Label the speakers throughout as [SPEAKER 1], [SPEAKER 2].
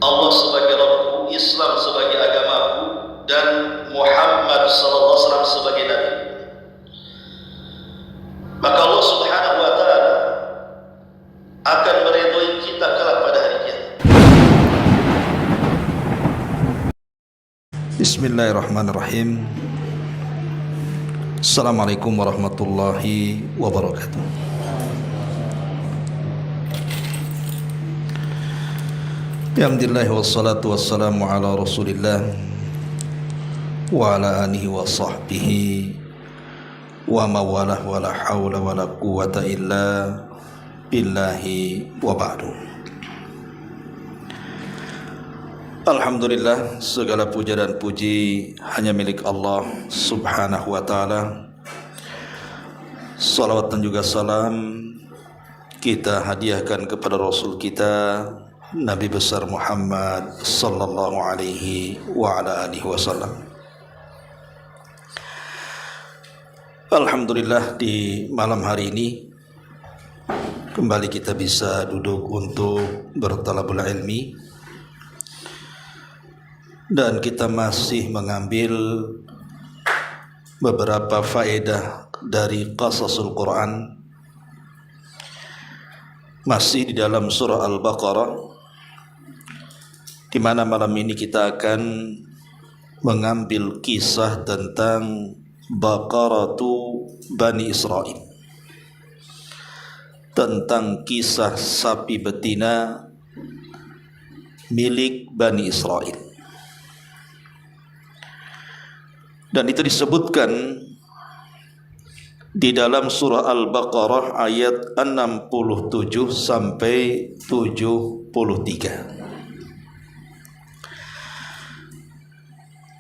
[SPEAKER 1] Allah sebagai Rabbku, Islam sebagai agamaku, dan Muhammad sallallahu alaihi wasallam sebagai nabi. Maka Allah Subhanahu wa taala akan meridhoi kita kelak pada hari kiamat. Bismillahirrahmanirrahim. Assalamualaikum warahmatullahi wabarakatuh. Alhamdulillah wassalatu wassalamu ala Rasulillah wa ala alihi wa sahbihi wa mawalah wa la hawla wa la quwwata illa billahi wa ba'du. Alhamdulillah, segala puja dan puji hanya milik Allah Subhanahu wa ta'ala. Salawat dan juga salam kita hadiahkan kepada Rasul kita Nabi besar Muhammad sallallahu alaihi wa ala alihi wasallam. Alhamdulillah, di malam hari ini kembali kita bisa duduk untuk bertalabul ilmi, dan kita masih mengambil beberapa faedah dari qasasul Quran, masih di dalam surah Al-Baqarah, di mana malam ini kita akan mengambil kisah tentang Baqaratu Bani Israel, tentang kisah sapi betina milik Bani Israel. Dan itu disebutkan di dalam surah Al-Baqarah ayat 67 sampai 73.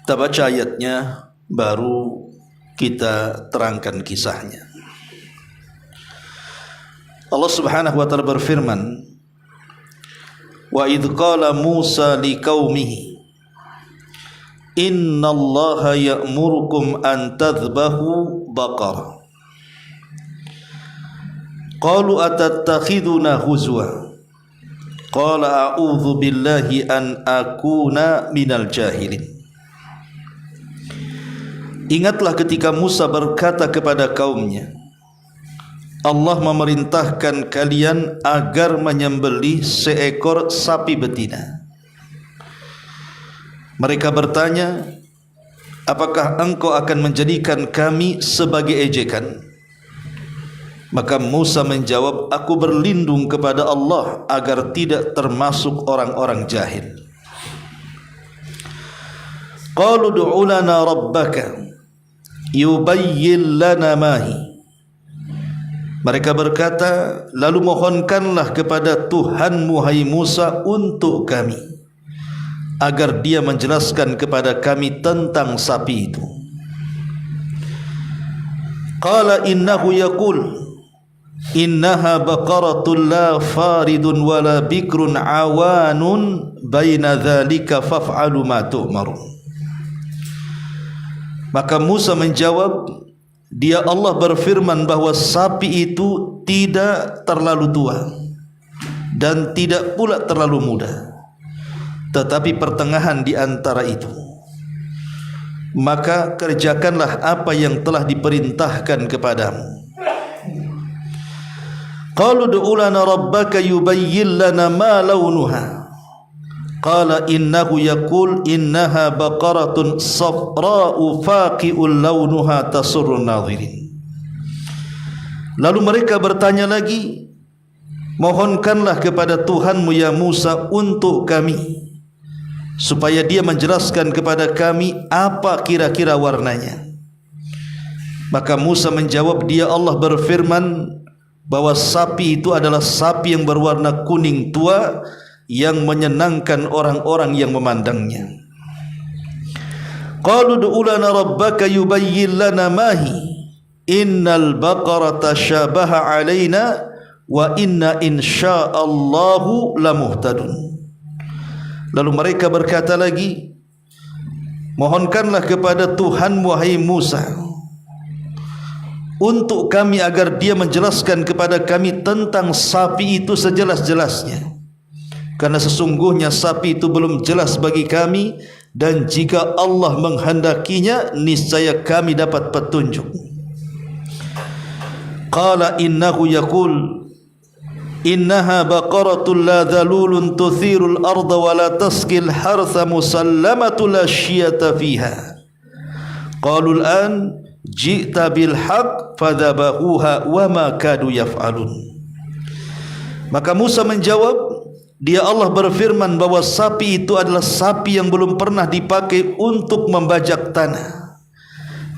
[SPEAKER 1] Kita baca ayatnya, baru kita terangkan kisahnya. Allah Subhanahu wa ta'ala berfirman, wa idh qala Musa liqaumihi innallaha ya'murukum an tadhbahu baqarah qalu atattakhiduna huzwa qala a'udzu billahi an akuna minal jahilin. Ingatlah ketika Musa berkata kepada kaumnya, Allah memerintahkan kalian agar menyembelih seekor sapi betina. Mereka bertanya, apakah engkau akan menjadikan kami sebagai ejekan? Maka Musa menjawab, aku berlindung kepada Allah agar tidak termasuk orang-orang jahil. Qalu du'u lana rabbaka yubayyin lana mahi. Mereka berkata, lalu mohonkanlah kepada Tuhanmu hai Musa untuk kami, agar dia menjelaskan kepada kami tentang sapi itu. Qala innahu yaqul innaha baqaratun la faridun wala bikrun awanun baina dzalika faf'alu ma tu'marun. Maka Musa menjawab, dia Allah berfirman bahwa sapi itu tidak terlalu tua dan tidak pula terlalu muda, tetapi pertengahan di antara itu. Maka kerjakanlah apa yang telah diperintahkan kepadamu. Qalu du'u lana rabbaka yubayyin lana ma launuha. Qala innahu yaqul innaha baqaratun safra'u faqi'ul launuha tasurrun nadhirin. Lalu mereka bertanya lagi, mohonkanlah kepada Tuhanmu ya Musa untuk kami, supaya dia menjelaskan kepada kami apa kira-kira warnanya. Maka Musa menjawab, dia Allah berfirman bahwa sapi itu adalah sapi yang berwarna kuning tua, yang menyenangkan orang-orang yang memandangnya. Qalu du'u lana rabbaka yubayyin lana mahi innal baqarata syabaha alaina wa inna insya'allahu lamuhtadun. Lalu mereka berkata lagi, mohonkanlah kepada Tuhanmu wahai Musa untuk kami agar dia menjelaskan kepada kami tentang sapi itu sejelas-jelasnya. karena sesungguhnya sapi itu belum jelas bagi kami, dan jika Allah menghendakinya niscaya kami dapat petunjuk. Qala innahu yaqul innaha baqaratun la dhalulun tuthirul arda wa la tasqil hartha musallamatul la syiyata fiha. Qalu al-an ji'ta bil haqq fadhabahuha wa ma kadu yaf'alun. Maka Musa menjawab, dia Allah berfirman bahwa sapi itu adalah sapi yang belum pernah dipakai untuk membajak tanah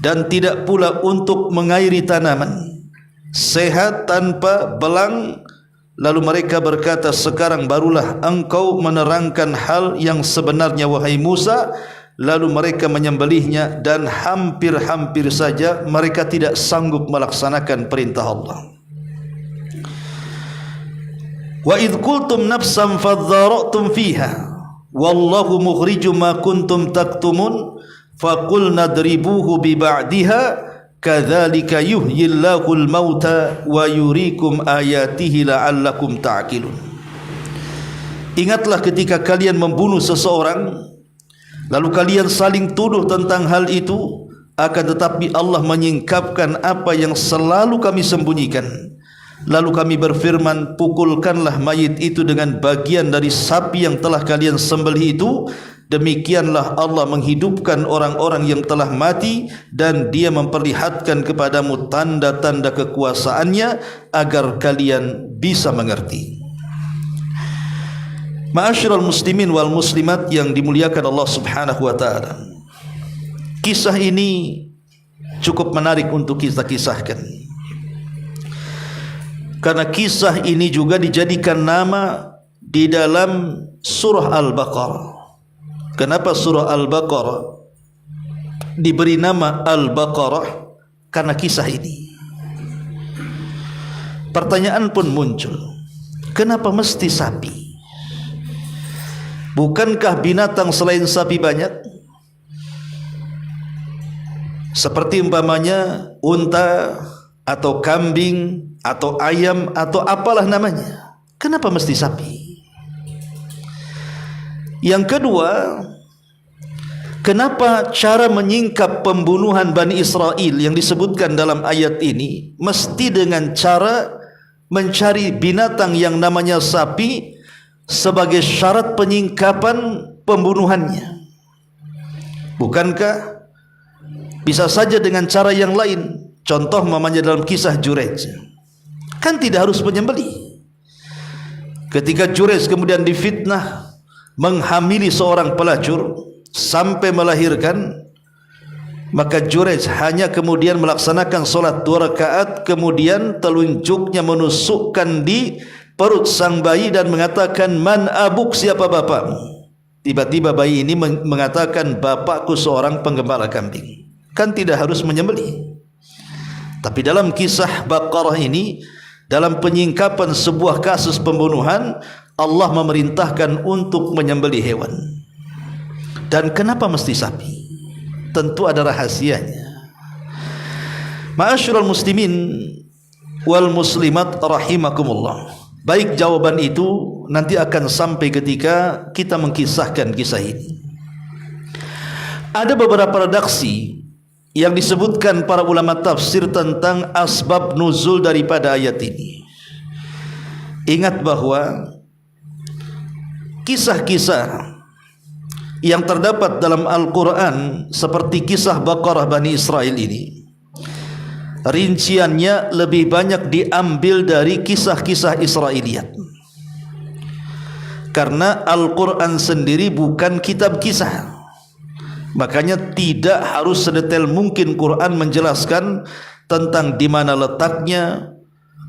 [SPEAKER 1] dan tidak pula untuk mengairi tanaman, sehat tanpa belang. Lalu mereka berkata, sekarang barulah engkau menerangkan hal yang sebenarnya wahai Musa. Lalu mereka menyembelihnya, dan hampir-hampir saja mereka tidak sanggup melaksanakan perintah Allah. Wa idh qultum nafsan fadhara'tum fiha wallahu mukhrijum ma kuntum taktumun faqulna dribuhu bi ba'diha kadzalika yuhyillahul mauta wa yuriikum ayatihi la'allakum ta'qilun. Ingatlah ketika kalian membunuh seseorang, lalu kalian saling tuduh tentang hal itu, akan tetapi Allah menyingkapkan apa yang selalu kami sembunyikan. Lalu kami berfirman, pukulkanlah mayit itu dengan bagian dari sapi yang telah kalian sembelih itu. Demikianlah Allah menghidupkan orang-orang yang telah mati, dan Dia memperlihatkan kepadamu tanda-tanda kekuasaannya agar kalian bisa mengerti. Ma'asyiral muslimin wal muslimat yang dimuliakan Allah Subhanahu wa taala. Kisah ini cukup menarik untuk kita kisahkan, karena kisah ini juga dijadikan nama di dalam surah Al-Baqarah. Kenapa surah Al-Baqarah diberi nama Al-Baqarah? Karena kisah ini. Pertanyaan pun muncul, kenapa mesti sapi? Bukankah binatang selain sapi banyak? Seperti umpamanya unta atau kambing atau ayam atau apalah namanya. Kenapa mesti sapi? Yang kedua, kenapa cara menyingkap pembunuhan Bani Israel yang disebutkan dalam ayat ini mesti dengan cara mencari binatang yang namanya sapi sebagai syarat penyingkapan pembunuhannya? Bukankah bisa saja dengan cara yang lain? Contoh mamanya dalam kisah Jurej, kan tidak harus menyembelih. Ketika Jurej kemudian difitnah menghamili seorang pelacur sampai melahirkan, maka Jurej hanya kemudian melaksanakan solat 2 rakaat, kemudian telunjuknya menusukkan di perut sang bayi dan mengatakan, man abuk, siapa bapakmu? Tiba-tiba bayi ini mengatakan, bapakku seorang penggembala kambing. Kan tidak harus menyembelih. Tapi dalam kisah Baqarah ini, dalam penyingkapan sebuah kasus pembunuhan, Allah memerintahkan untuk menyembelih hewan. Dan kenapa mesti sapi? Tentu ada rahasianya. Ma'asyiral muslimin wal muslimat rahimakumullah. Baik, jawaban itu nanti akan sampai ketika kita mengkisahkan kisah ini. Ada beberapa redaksi yang disebutkan para ulama tafsir tentang asbab nuzul daripada ayat ini. Ingat bahwa kisah-kisah yang terdapat dalam Al-Quran seperti kisah Baqarah Bani Israel ini, rinciannya lebih banyak diambil dari kisah-kisah Israiliyat. Karena Al-Quran sendiri bukan kitab kisah, makanya tidak harus sedetail mungkin Quran menjelaskan tentang di mana letaknya,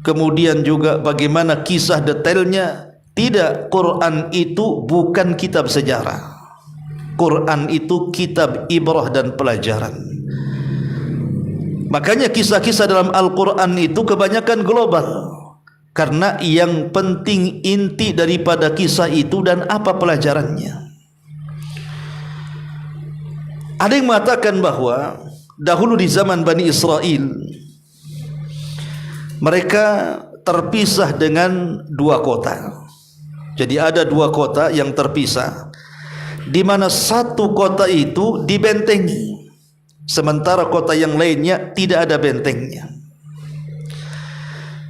[SPEAKER 1] kemudian juga bagaimana kisah detailnya. Tidak, Quran itu bukan kitab sejarah. Quran itu kitab ibrah dan pelajaran. Makanya kisah-kisah dalam Al-Quran itu kebanyakan global, karena yang penting inti daripada kisah itu dan apa pelajarannya. Ada yang mengatakan bahwa dahulu di zaman Bani Israel, mereka terpisah dengan 2 kota. Jadi ada dua kota yang terpisah, di mana satu kota itu dibentengi, sementara kota yang lainnya tidak ada bentengnya.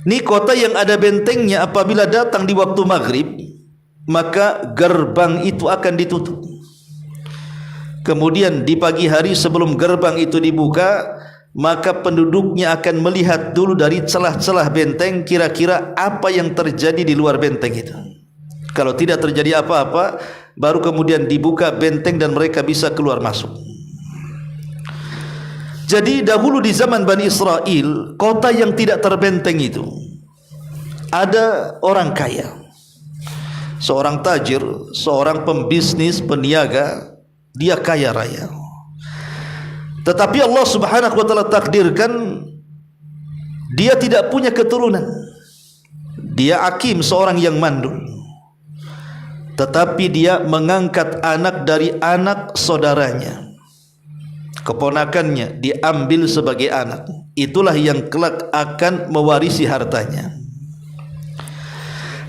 [SPEAKER 1] Ini kota yang ada bentengnya, apabila datang di waktu maghrib, maka gerbang itu akan ditutup. Kemudian di pagi hari sebelum gerbang itu dibuka, maka penduduknya akan melihat dulu dari celah-celah benteng, kira-kira apa yang terjadi di luar benteng itu. Kalau tidak terjadi apa-apa, baru kemudian dibuka benteng dan mereka bisa keluar masuk. Jadi dahulu di zaman Bani Israel, kota yang tidak terbenteng itu, ada orang kaya, seorang tajir, seorang pembisnis, peniaga, dia kaya raya. Tetapi Allah Subhanahu wa taala takdirkan dia tidak punya keturunan. Dia akim, seorang yang mandul. Tetapi dia mengangkat anak dari anak saudaranya, keponakannya diambil sebagai anak. Itulah yang kelak akan mewarisi hartanya.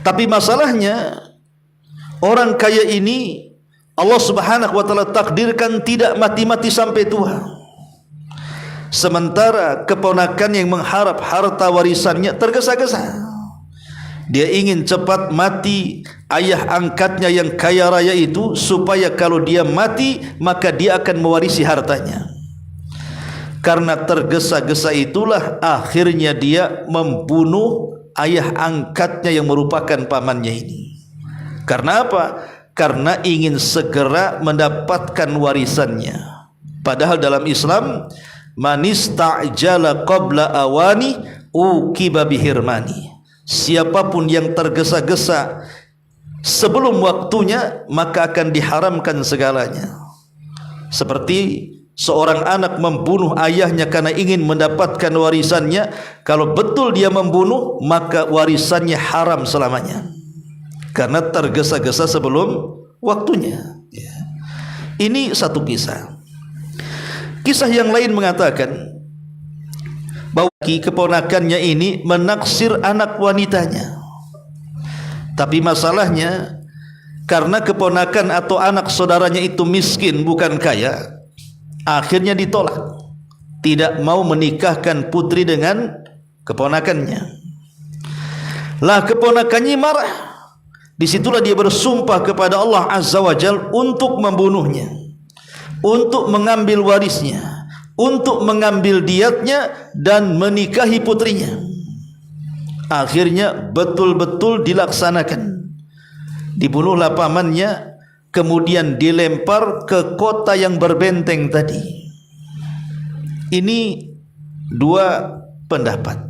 [SPEAKER 1] Tapi masalahnya, orang kaya ini Allah Subhanahu wa taala takdirkan tidak mati-mati sampai tua. Sementara keponakan yang mengharap harta warisannya tergesa-gesa. Dia ingin cepat mati ayah angkatnya yang kaya raya itu, supaya kalau dia mati maka dia akan mewarisi hartanya. Karena tergesa-gesa itulah akhirnya dia membunuh ayah angkatnya yang merupakan pamannya ini. Karena apa? Karena ingin segera mendapatkan warisannya. Padahal dalam Islam, man ista'jala qabla awani uqiba bihirmani. Siapapun yang tergesa-gesa sebelum waktunya, maka akan diharamkan segalanya. Seperti seorang anak membunuh ayahnya karena ingin mendapatkan warisannya. Kalau betul dia membunuh, maka warisannya haram selamanya, karena tergesa-gesa sebelum waktunya. Ini satu kisah. Kisah yang lain mengatakan bahwa keponakannya ini menaksir anak wanitanya. Tapi masalahnya, karena keponakan atau anak saudaranya itu miskin, bukan kaya, akhirnya ditolak, tidak mau menikahkan putri dengan keponakannya. Lah keponakannya marah. Disitulah dia bersumpah kepada Allah Azza wa Jal untuk membunuhnya, untuk mengambil warisnya, untuk mengambil diatnya dan menikahi putrinya. Akhirnya betul-betul dilaksanakan. Dibunuhlah pamannya, kemudian dilempar ke kota yang berbenteng tadi. Ini dua pendapat.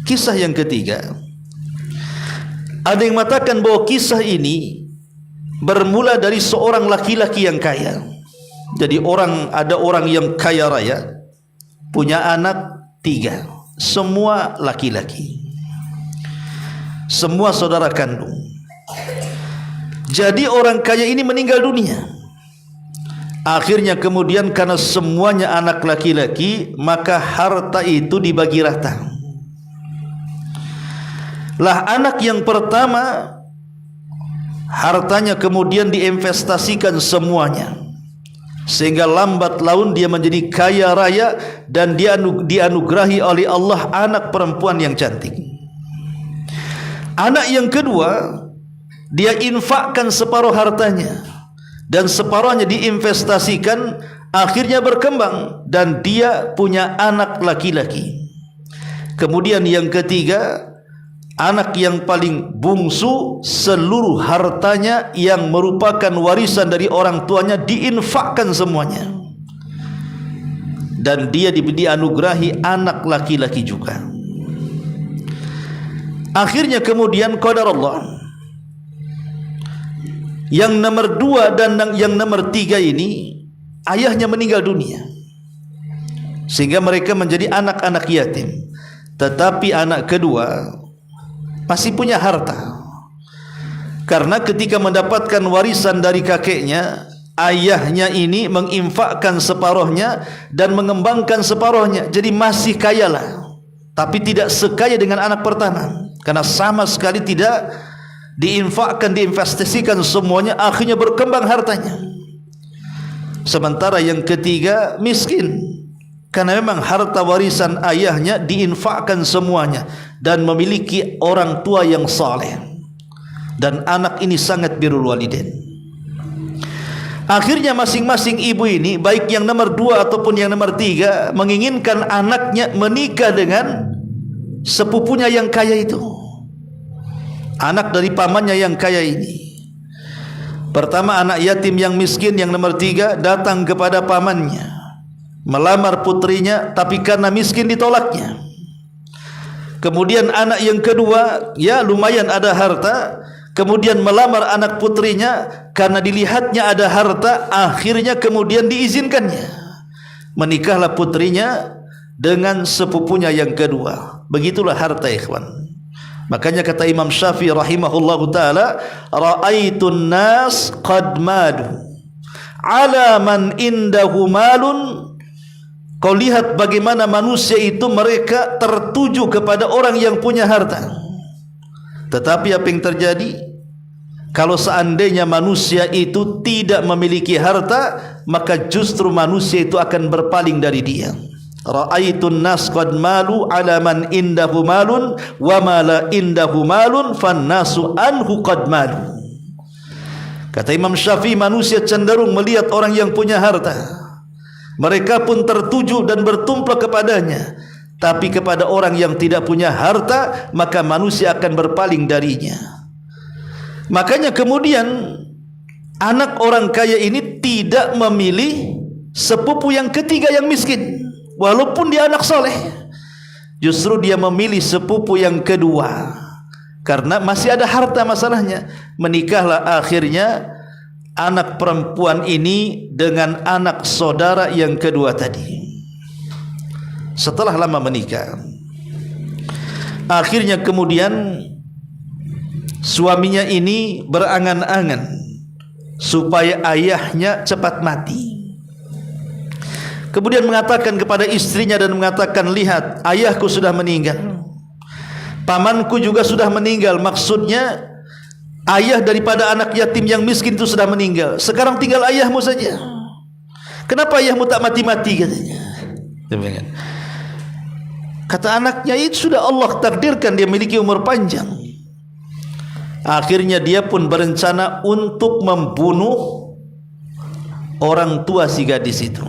[SPEAKER 1] Kisah yang ketiga, ada yang mengatakan bahwa kisah ini bermula dari seorang laki-laki yang kaya. Jadi ada orang yang kaya raya, punya anak 3, semua laki-laki, semua saudara kandung. Jadi orang kaya ini meninggal dunia. Akhirnya kemudian karena semuanya anak laki-laki, maka harta itu dibagi rata. Lah anak yang pertama, hartanya kemudian diinvestasikan semuanya, sehingga lambat laun dia menjadi kaya raya dan dia dianugerahi oleh Allah anak perempuan yang cantik. Anak yang kedua, dia infakkan separuh hartanya dan separuhnya diinvestasikan, akhirnya berkembang dan dia punya anak laki-laki. Kemudian yang ketiga, anak yang paling bungsu, seluruh hartanya yang merupakan warisan dari orang tuanya diinfakkan semuanya, dan dia dianugerahi anak laki-laki juga. Akhirnya kemudian qadar Allah, yang nomor 2 dan yang nomor 3 ini ayahnya meninggal dunia, sehingga mereka menjadi anak-anak yatim. Tetapi anak kedua masih punya harta, karena ketika mendapatkan warisan dari kakeknya, ayahnya ini menginfakkan separuhnya dan mengembangkan separuhnya. Jadi masih kaya lah, tapi tidak sekaya dengan anak pertama, karena sama sekali tidak diinfakkan, diinvestasikan semuanya, akhirnya berkembang hartanya. Sementara yang ketiga miskin, karena memang harta warisan ayahnya diinfakkan semuanya dan memiliki orang tua yang saleh, dan anak ini sangat birrul walidain. Akhirnya masing-masing ibu ini, baik yang nomor 2 ataupun yang nomor 3, menginginkan anaknya menikah dengan sepupunya yang kaya itu, anak dari pamannya yang kaya ini. Pertama anak yatim yang miskin yang nomor 3 datang kepada pamannya, melamar putrinya, tapi karena miskin ditolaknya. Kemudian anak yang kedua, ya lumayan ada harta, kemudian melamar anak putrinya, karena dilihatnya ada harta, akhirnya kemudian diizinkannya. Menikahlah putrinya dengan sepupunya yang kedua. Begitulah harta, ikhwan. Makanya kata Imam Syafi'i rahimahullahu ta'ala, ra'aitun nas qad madu ala man indahu malun. Kau lihat bagaimana manusia itu mereka tertuju kepada orang yang punya harta. Tetapi apa yang terjadi? Kalau seandainya manusia itu tidak memiliki harta, maka justru manusia itu akan berpaling dari dia. Ra'aitun nas qad malu ala man indahu malun wa ma la indahu malun fan nasu anhu qad malu. Kata Imam Syafi'i, manusia cenderung melihat orang yang punya harta, mereka pun tertuju dan bertumplak kepadanya. Tapi kepada orang yang tidak punya harta, maka manusia akan berpaling darinya. Makanya kemudian anak orang kaya ini tidak memilih sepupu yang ketiga yang miskin, walaupun dia anak soleh. Justru dia memilih sepupu yang kedua, karena masih ada harta masalahnya. Menikahlah akhirnya anak perempuan ini dengan anak saudara yang kedua tadi. Setelah lama menikah, akhirnya kemudian suaminya ini berangan-angan supaya ayahnya cepat mati. Kemudian mengatakan kepada istrinya dan mengatakan, lihat, ayahku sudah meninggal, pamanku juga sudah meninggal. Maksudnya ayah daripada anak yatim yang miskin itu sudah meninggal. Sekarang tinggal ayahmu saja. Kenapa ayahmu tak mati-mati, katanya. Kata anaknya, itu sudah Allah takdirkan dia memiliki umur panjang. Akhirnya dia pun berencana untuk membunuh orang tua si gadis itu.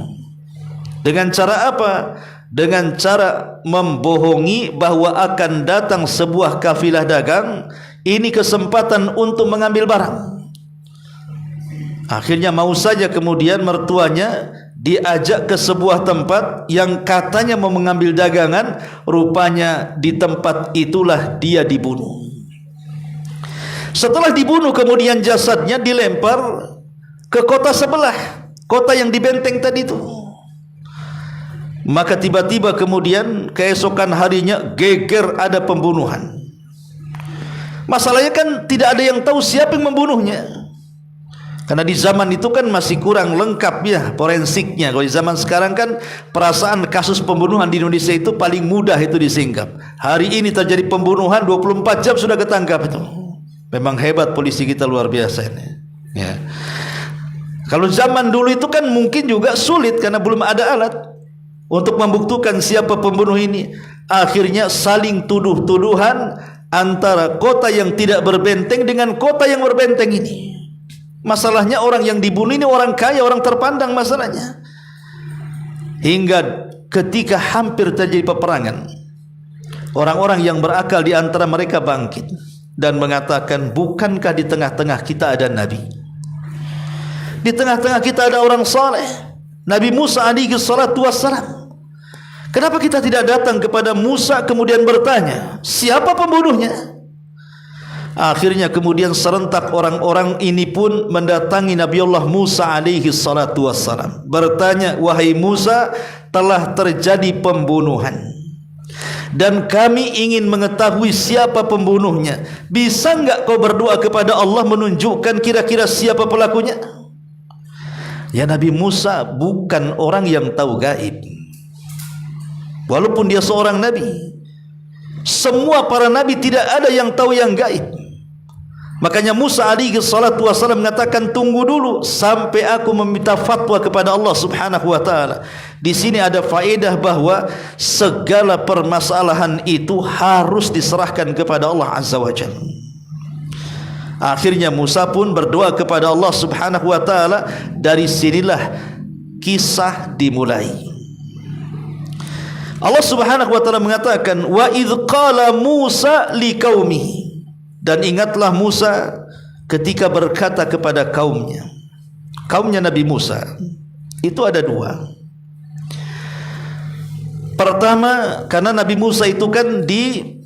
[SPEAKER 1] Dengan cara apa? Dengan cara membohongi bahwa akan datang sebuah kafilah dagang. Ini kesempatan untuk mengambil barang. Akhirnya mau saja kemudian mertuanya diajak ke sebuah tempat yang katanya mau mengambil dagangan. Rupanya di tempat itulah dia dibunuh. Setelah dibunuh kemudian jasadnya dilempar ke kota sebelah, kota yang dibenteng tadi itu. Maka tiba-tiba kemudian keesokan harinya geger ada pembunuhan. Masalahnya kan tidak ada yang tahu siapa yang membunuhnya. Karena di zaman itu kan masih kurang lengkap ya forensiknya. Kalau di zaman sekarang kan perasaan kasus pembunuhan di Indonesia itu paling mudah itu disingkap. Hari ini terjadi pembunuhan 24 jam sudah ketangkap itu. Memang hebat polisi kita, luar biasa ini. Ya. Kalau zaman dulu itu kan mungkin juga sulit karena belum ada alat untuk membuktikan siapa pembunuh ini. Akhirnya saling tuduh-tuduhan antara kota yang tidak berbenteng dengan kota yang berbenteng ini. Masalahnya orang yang dibunuh ini orang kaya, orang terpandang masalahnya. Hingga ketika hampir terjadi peperangan, orang-orang yang berakal di antara mereka bangkit dan mengatakan, bukankah di tengah-tengah kita ada Nabi? Di tengah-tengah kita ada orang saleh, Nabi Musa alaihi salatu wassalam. Kenapa kita tidak datang kepada Musa kemudian bertanya, siapa pembunuhnya? Akhirnya kemudian serentak orang-orang ini pun mendatangi Nabi Allah Musa alaihi salatu wassalam, bertanya, wahai Musa, telah terjadi pembunuhan dan kami ingin mengetahui siapa pembunuhnya. Bisa enggak kau berdoa kepada Allah menunjukkan kira-kira siapa pelakunya? Ya, Nabi Musa bukan orang yang tahu gaib. Walaupun dia seorang nabi, semua para nabi tidak ada yang tahu yang gaib. Makanya Musa alaihi salatu wasallam mengatakan, tunggu dulu sampai aku meminta fatwa kepada Allah Subhanahu wa taala. Di sini ada faedah bahwa segala permasalahan itu harus diserahkan kepada Allah Azza wa Jalla. Akhirnya Musa pun berdoa kepada Allah Subhanahu wa taala. Dari sinilah kisah dimulai. Allah Subhanahu wa taala mengatakan, wa idz qala Musa liqaumihi, dan ingatlah Musa ketika berkata kepada kaumnya. Kaumnya Nabi Musa itu ada dua. Pertama, karena Nabi Musa itu kan diutus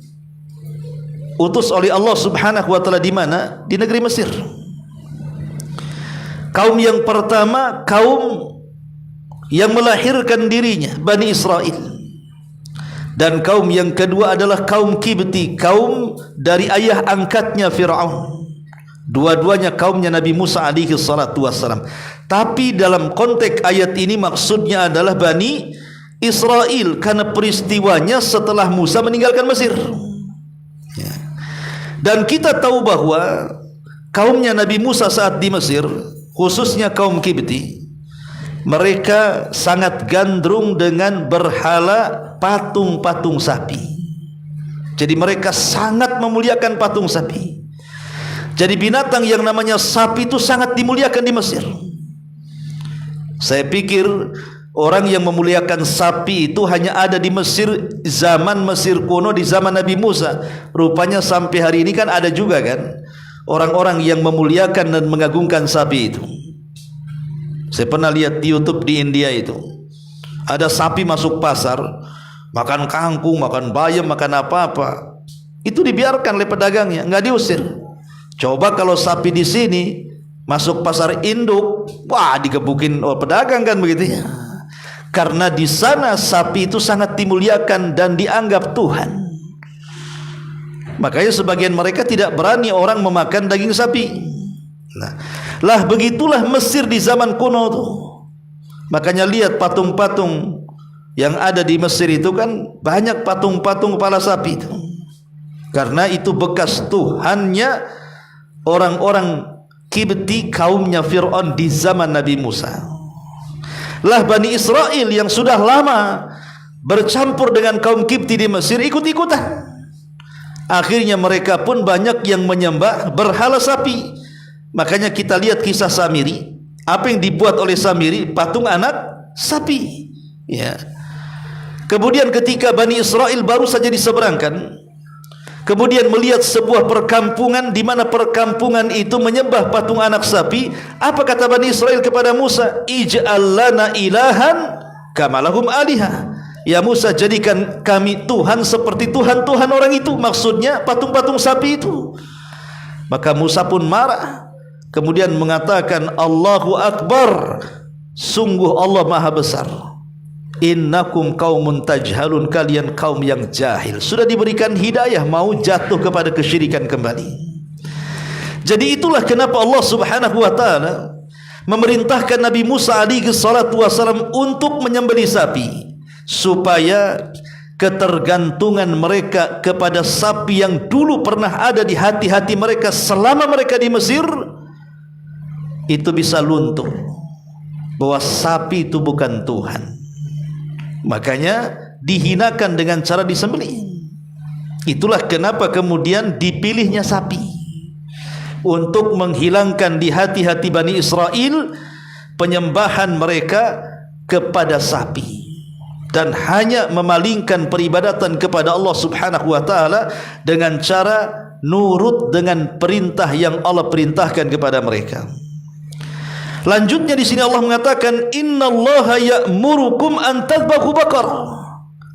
[SPEAKER 1] oleh Allah Subhanahu wa taala di mana? Di negeri Mesir. Kaum yang pertama, kaum yang melahirkan dirinya, Bani Israel. Dan kaum yang kedua adalah kaum Kibti, kaum dari ayah angkatnya Fir'aun. Dua-duanya kaumnya Nabi Musa alaihi salatu wassalam. Tapi dalam konteks ayat ini maksudnya adalah Bani Israel, karena peristiwanya setelah Musa meninggalkan Mesir. Dan kita tahu bahwa kaumnya Nabi Musa saat di Mesir, khususnya kaum Kibti, mereka sangat gandrung dengan berhala patung-patung sapi. Jadi mereka sangat memuliakan patung sapi. Jadi binatang yang namanya sapi itu sangat dimuliakan di Mesir. Saya pikir orang yang memuliakan sapi itu hanya ada di Mesir, zaman Mesir kuno, di zaman Nabi Musa. Rupanya sampai hari ini kan ada juga kan orang-orang yang memuliakan dan mengagungkan sapi itu. Saya pernah lihat di YouTube di India itu, ada sapi masuk pasar, makan kangkung, makan bayam, makan apa-apa. Itu dibiarkan oleh pedagangnya, nggak diusir. Coba kalau sapi di sini masuk pasar induk, wah digebukin oleh pedagang kan begitu ya. Karena di sana sapi itu sangat dimuliakan dan dianggap Tuhan. Makanya sebagian mereka tidak berani orang memakan daging sapi. Lah begitulah Mesir di zaman kuno tuh. Makanya lihat patung-patung yang ada di Mesir itu kan banyak patung-patung kepala sapi itu. Karena itu bekas Tuhannya orang-orang Kibti, kaumnya Fir'aun di zaman Nabi Musa. Lah Bani Israel yang sudah lama bercampur dengan kaum Kibti di Mesir ikut-ikutan. Akhirnya mereka pun banyak yang menyembah berhala sapi. Makanya kita lihat kisah Samiri. Apa yang dibuat oleh Samiri? Patung anak sapi. Ya. Kemudian ketika Bani Israel baru saja diseberangkan, kemudian melihat sebuah perkampungan di mana perkampungan itu menyembah patung anak sapi. Apa kata Bani Israel kepada Musa? Ij'al lana ilahan kama lahum alihah. Ya Musa, jadikan kami Tuhan seperti Tuhan-Tuhan orang itu. Maksudnya patung-patung sapi itu. Maka Musa pun marah, kemudian mengatakan, Allahu Akbar, sungguh Allah Maha Besar. Innakum qaumun tajhalun, kalian kaum yang jahil. Sudah diberikan hidayah, mau jatuh kepada kesyirikan kembali. Jadi itulah kenapa Allah Subhanahu wa taala memerintahkan Nabi Musa alaihi salatu wasallam untuk menyembelih sapi, supaya ketergantungan mereka kepada sapi yang dulu pernah ada di hati-hati mereka selama mereka di Mesir itu bisa luntur, bahwa sapi itu bukan Tuhan. Makanya dihinakan dengan cara disembelih. Itulah kenapa kemudian dipilihnya sapi, untuk menghilangkan di hati-hati Bani Israel penyembahan mereka kepada sapi, dan hanya memalingkan peribadatan kepada Allah Subhanahu wa taala dengan cara nurut dengan perintah yang Allah perintahkan kepada mereka. Lanjutnya di sini Allah mengatakan, innallaha ya'murukum an tadhbahu baqarah.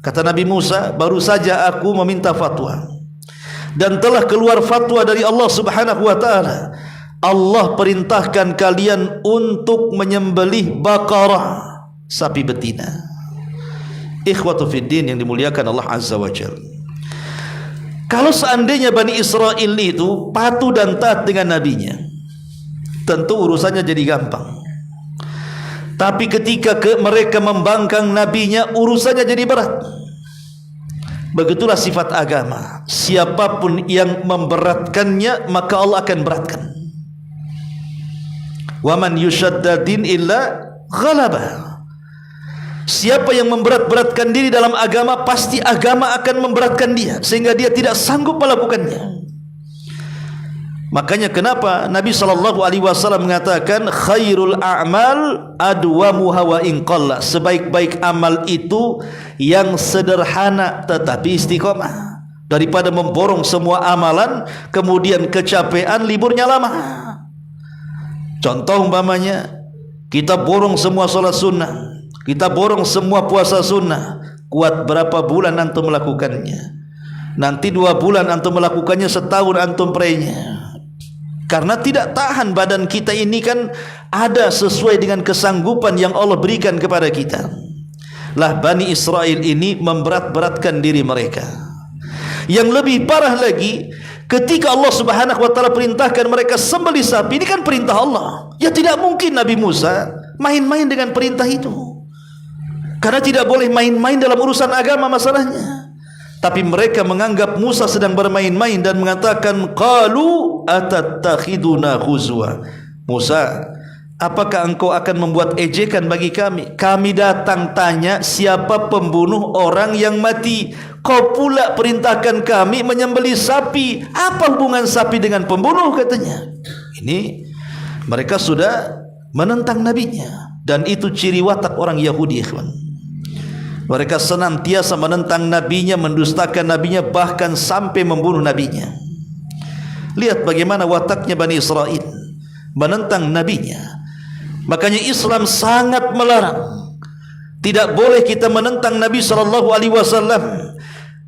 [SPEAKER 1] Kata Nabi Musa, baru saja aku meminta fatwa dan telah keluar fatwa dari Allah Subhanahu wa taala. Allah perintahkan kalian untuk menyembelih baqarah, sapi betina. Ikhwatu fiddin yang dimuliakan Allah Azza wa Jalla. Kalau seandainya Bani Israel itu patuh dan taat dengan nabinya, tentu urusannya jadi gampang. Tapi ketika mereka membangkang nabinya, urusannya jadi berat. Begitulah sifat agama. Siapapun yang memberatkannya, maka Allah akan beratkan. Wa man yushaddadin illa ghalabah. Siapa yang memberat-beratkan diri dalam agama, pasti agama akan memberatkan dia sehingga dia tidak sanggup melakukannya. Makanya kenapa Nabi SAW mengatakan khairul a'mal adwamuha wa in qalla. Sebaik-baik amal itu yang sederhana tetapi istiqomah, daripada memborong semua amalan kemudian kecapean liburnya lama. Contoh umpamanya, kita borong semua salat sunnah, kita borong semua puasa sunnah, kuat berapa bulan antum melakukannya? Nanti 2 bulan antum melakukannya, setahun antum prainya. Karena tidak tahan badan kita ini kan ada sesuai dengan kesanggupan yang Allah berikan kepada kita. Lah Bani Israel ini memberat-beratkan diri mereka. Yang lebih parah lagi, ketika Allah Subhanahu wa taala perintahkan mereka sembelih sapi, ini kan perintah Allah. Ya tidak mungkin Nabi Musa main-main dengan perintah itu. Karena tidak boleh main-main dalam urusan agama masalahnya. Tapi mereka menganggap Musa sedang bermain-main dan mengatakan, qalu atattakhiduna huzwa. Musa, apakah engkau akan membuat ejekan bagi kami? Kami datang tanya siapa pembunuh orang yang mati, kau pula perintahkan kami menyembelih sapi. Apa hubungan sapi dengan pembunuh, katanya. Ini mereka sudah menentang nabinya, dan itu ciri watak orang Yahudi, ikhwan. Mereka senantiasa menentang nabinya, mendustakan nabinya, bahkan sampai membunuh nabinya. Lihat bagaimana wataknya Bani Israel, menentang nabinya. Makanya Islam sangat melarang, tidak boleh kita menentang Nabi SAW.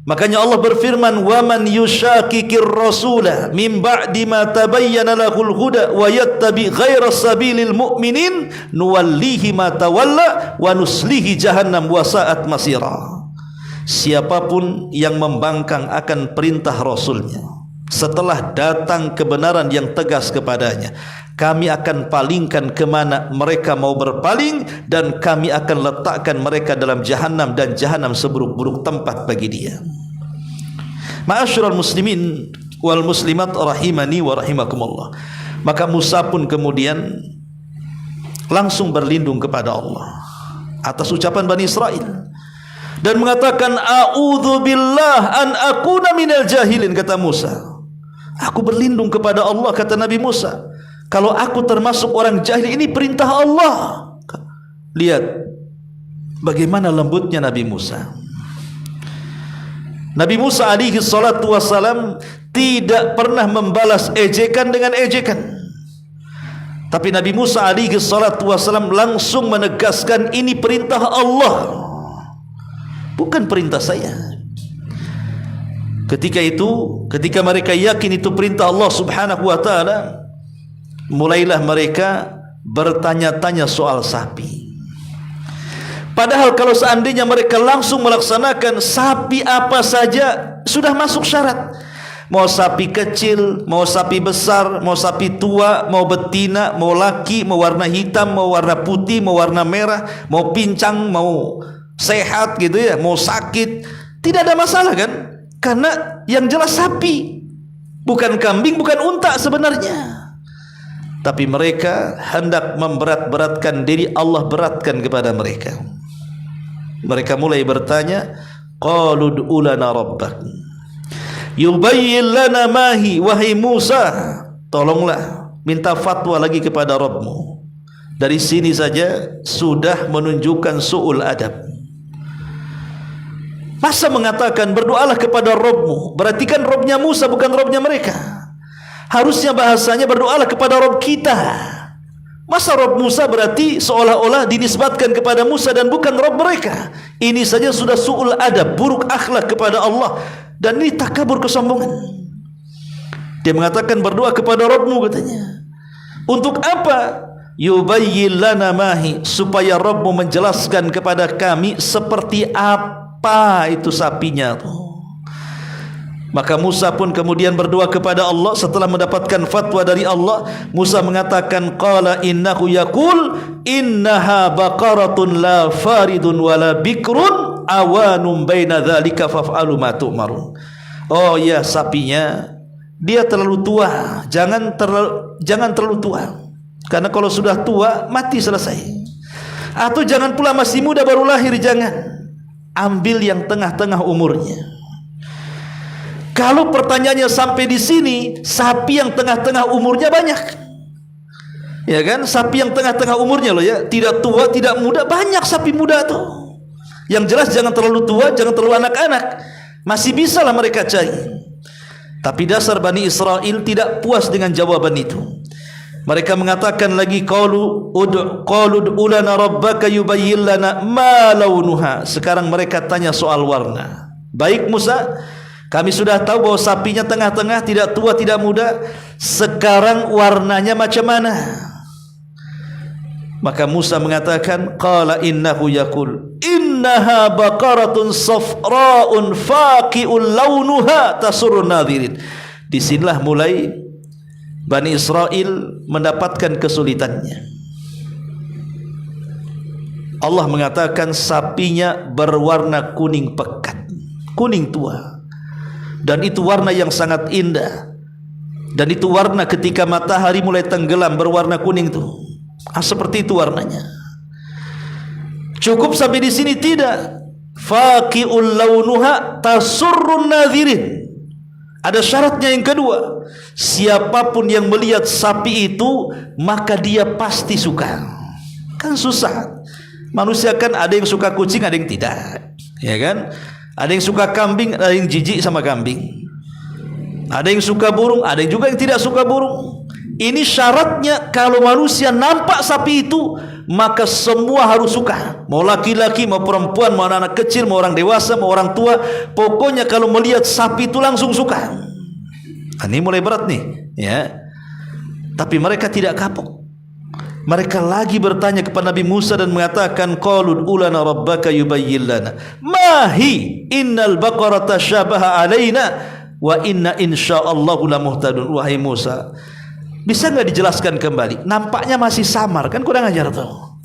[SPEAKER 1] Makanya Allah berfirman, wa man yushakikir rasula min ba'di ma tabayyana lahul huda wa yattabi ghaira sabilil mu'minin nuwallihi ma tawalla wa nuslihi jahannam wa sa'at masira. Siapapun yang membangkang akan perintah Rasulnya setelah datang kebenaran yang tegas kepadanya, kami akan palingkan kemana mereka mau berpaling, dan kami akan letakkan mereka dalam jahanam, dan jahanam seburuk-buruk tempat bagi dia. Ma'asyiral muslimin wal muslimat rahimani wa rahimakumullah. Maka Musa pun kemudian langsung berlindung kepada Allah atas ucapan Bani Israel dan mengatakan, a'udzu billah an akuna minal jahilin. Kata Musa, aku berlindung kepada Allah, kata Nabi Musa, kalau aku termasuk orang jahil. Ini perintah Allah. Lihat bagaimana lembutnya Nabi Musa. Nabi Musa alaihi salatu wassalam tidak pernah membalas ejekan dengan ejekan. Tapi Nabi Musa alaihi salatu wassalam langsung menegaskan, ini perintah Allah, bukan perintah saya. Ketika itu, ketika mereka yakin itu perintah Allah Subhanahu wa taala, mulailah mereka bertanya-tanya soal sapi. Padahal kalau seandainya mereka langsung melaksanakan, sapi apa saja sudah masuk syarat. Mau sapi kecil, mau sapi besar, mau sapi tua, mau betina, mau laki, mau warna hitam, mau warna putih, mau warna merah, mau pincang, mau sehat gitu ya, mau sakit, tidak ada masalah kan? Karena yang jelas sapi, bukan kambing, bukan unta sebenarnya. Tapi mereka hendak memberat-beratkan diri, Allah beratkan kepada mereka. Mereka mulai bertanya, qalu ud'u lana rabbak yubayyin lana mahi. Wahai Musa, tolonglah minta fatwa lagi kepada Rabbmu. Dari sini saja sudah menunjukkan su'ul adab. Masa mengatakan berdoalah kepada Rabbmu, berarti kan Rabbnya Musa bukan Rabbnya mereka. Harusnya bahasanya berdoalah kepada Rabb kita. Masa Rabb Musa berarti seolah-olah dinisbatkan kepada Musa dan bukan Rabb mereka. Ini saja sudah su'ul adab, buruk akhlak kepada Allah, dan ini takabur, kesombongan. Dia mengatakan berdoa kepada Rabbmu, katanya. Untuk apa? Yubayyin lana mahi, supaya Rabbmu menjelaskan kepada kami seperti apa itu sapinya tuh. Maka Musa pun kemudian berdoa kepada Allah setelah mendapatkan fatwa dari Allah. Musa mengatakan, qala innahu yaqul innaha baqaratun la faridun wala bikrun awanum baina dzalika faf'alu ma tu'marun. Oh ya, sapinya dia terlalu tua, jangan terlalu tua. Karena kalau sudah tua mati selesai. Atau jangan pula masih muda baru lahir, jangan. Ambil yang tengah-tengah umurnya. Kalau pertanyaannya sampai di sini, sapi yang tengah-tengah umurnya banyak. Ya kan? Sapi yang tengah-tengah umurnya loh ya, tidak tua, tidak muda, banyak sapi muda tuh. Yang jelas jangan terlalu tua, jangan terlalu anak-anak. Masih bisa lah mereka cari. Tapi dasar Bani Israel tidak puas dengan jawaban itu. Mereka mengatakan lagi, qalu ud'u lana rabbaka yubayyin lana ma launuha. Sekarang mereka tanya soal warna. Baik Musa, kami sudah tahu bahwa sapinya tengah-tengah, tidak tua, tidak muda. Sekarang warnanya macam mana? Maka Musa mengatakan, qala innahu yaqul innaha baqaratun safra'un faqi'un launuha tasurrun nadhirin. Disinilah mulai Bani Israel mendapatkan kesulitannya. Allah mengatakan sapinya berwarna kuning pekat, kuning tua. Dan itu warna yang sangat indah. Dan itu warna ketika matahari mulai tenggelam berwarna kuning itu. Seperti itu warnanya. Cukup sampai di sini? Tidak. Faqi'ul launuha tasurrun nadhirin. Ada syaratnya yang kedua. Siapapun yang melihat sapi itu, maka dia pasti suka. Kan susah. Manusia kan ada yang suka kucing, ada yang tidak. Ya kan? Ada yang suka kambing, ada yang jijik sama kambing. Ada yang suka burung, ada yang juga yang tidak suka burung. Ini syaratnya, kalau manusia nampak sapi itu, maka semua harus suka. Mau laki-laki, mau perempuan, mau anak kecil, mau orang dewasa, mau orang tua. Pokoknya kalau melihat sapi itu langsung suka. Ini mulai berat nih, ya. Tapi mereka tidak kapok. Mereka lagi bertanya kepada Nabi Musa dan mengatakan, qalu ulana rabbaka yubayyin lana mahi innal baqarata syabaha alaina wa inna insyaallahu lamuhtadun. Wahai Musa, bisa enggak dijelaskan kembali? Nampaknya masih samar, kan kurang ajar tuh.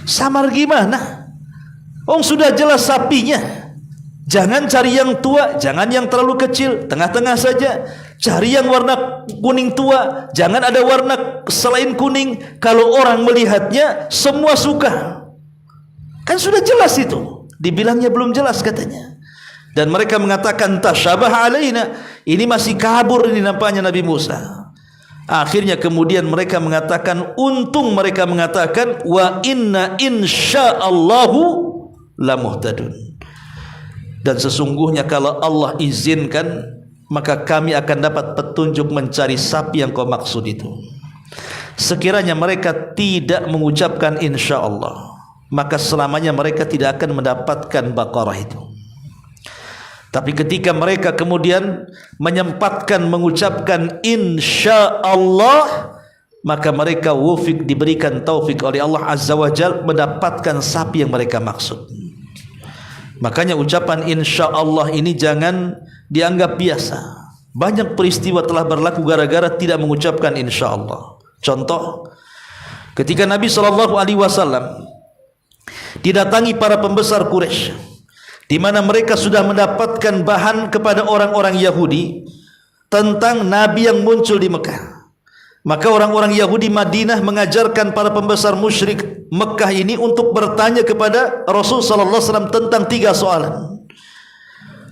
[SPEAKER 1] Samar gimana? Oh, sudah jelas sapinya. Jangan cari yang tua, jangan yang terlalu kecil, tengah-tengah saja. Cari yang warna kuning tua, jangan ada warna selain kuning. Kalau orang melihatnya semua suka. Kan sudah jelas itu. Dibilangnya belum jelas katanya. Dan mereka mengatakan tasyabah alaina. Ini masih kabur ini nampaknya Nabi Musa. Akhirnya kemudian mereka mengatakan, untung mereka mengatakan, wa inna insyaallahu lamuhtadun. Dan sesungguhnya kalau Allah izinkan, maka kami akan dapat petunjuk mencari sapi yang kau maksud itu. Sekiranya mereka tidak mengucapkan insyaallah, maka selamanya mereka tidak akan mendapatkan Baqarah itu. Tapi ketika mereka kemudian menyempatkan mengucapkan insyaallah, maka mereka wufik, diberikan taufik oleh Allah Azza wa Jalla mendapatkan sapi yang mereka maksud. Makanya ucapan insyaallah ini jangan dianggap biasa. Banyak peristiwa telah berlaku gara-gara tidak mengucapkan insyaallah. Contoh, ketika Nabi SAW didatangi para pembesar Quraisy, di mana mereka sudah mendapatkan bahan kepada orang-orang Yahudi tentang Nabi yang muncul di Mekah. Maka orang-orang Yahudi Madinah mengajarkan para pembesar musyrik Mekah ini untuk bertanya kepada Rasul sallallahu alaihi wasallam tentang 3 soalan.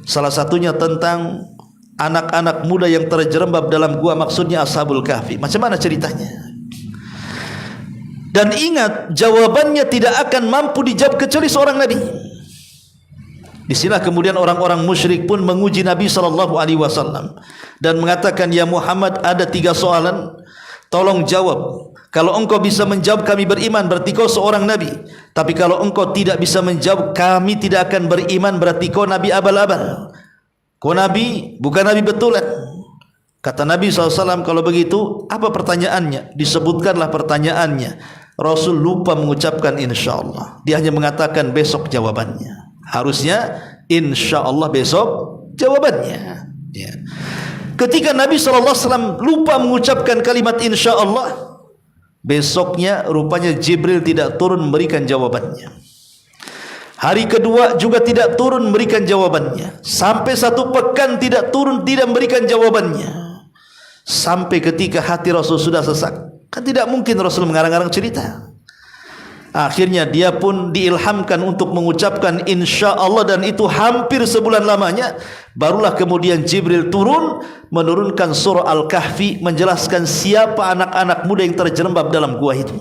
[SPEAKER 1] Salah satunya tentang anak-anak muda yang terjerembab dalam gua, maksudnya Ashabul Kahfi. Macam mana ceritanya? Dan ingat, jawabannya tidak akan mampu dijawab kecuali seorang nabi. Disinilah kemudian orang-orang musyrik pun menguji Nabi sallallahu alaihi wasallam dan mengatakan, ya Muhammad, ada 3 soalan, tolong jawab. Kalau engkau bisa menjawab, kami beriman, berarti kau seorang nabi. Tapi kalau engkau tidak bisa menjawab, kami tidak akan beriman, berarti kau nabi abal-abal. Kau nabi, bukan nabi betulan. Kata Nabi SAW, kalau begitu apa pertanyaannya? Disebutkanlah pertanyaannya. Rasul lupa mengucapkan insyaallah. Dia hanya mengatakan besok jawabannya. Harusnya insyaallah besok jawabannya. Ya. Ketika Nabi SAW lupa mengucapkan kalimat insyaallah, besoknya rupanya Jibril tidak turun memberikan jawabannya. Hari kedua juga tidak turun memberikan jawabannya. Sampai 1 pekan tidak turun, tidak memberikan jawabannya. Sampai ketika hati Rasul sudah sesak. Kan tidak mungkin Rasul mengarang-arang cerita. Akhirnya dia pun diilhamkan untuk mengucapkan insya Allah, dan itu hampir sebulan lamanya. Barulah kemudian Jibril turun menurunkan surah Al-Kahfi, menjelaskan siapa anak-anak muda yang terjerembab dalam gua itu.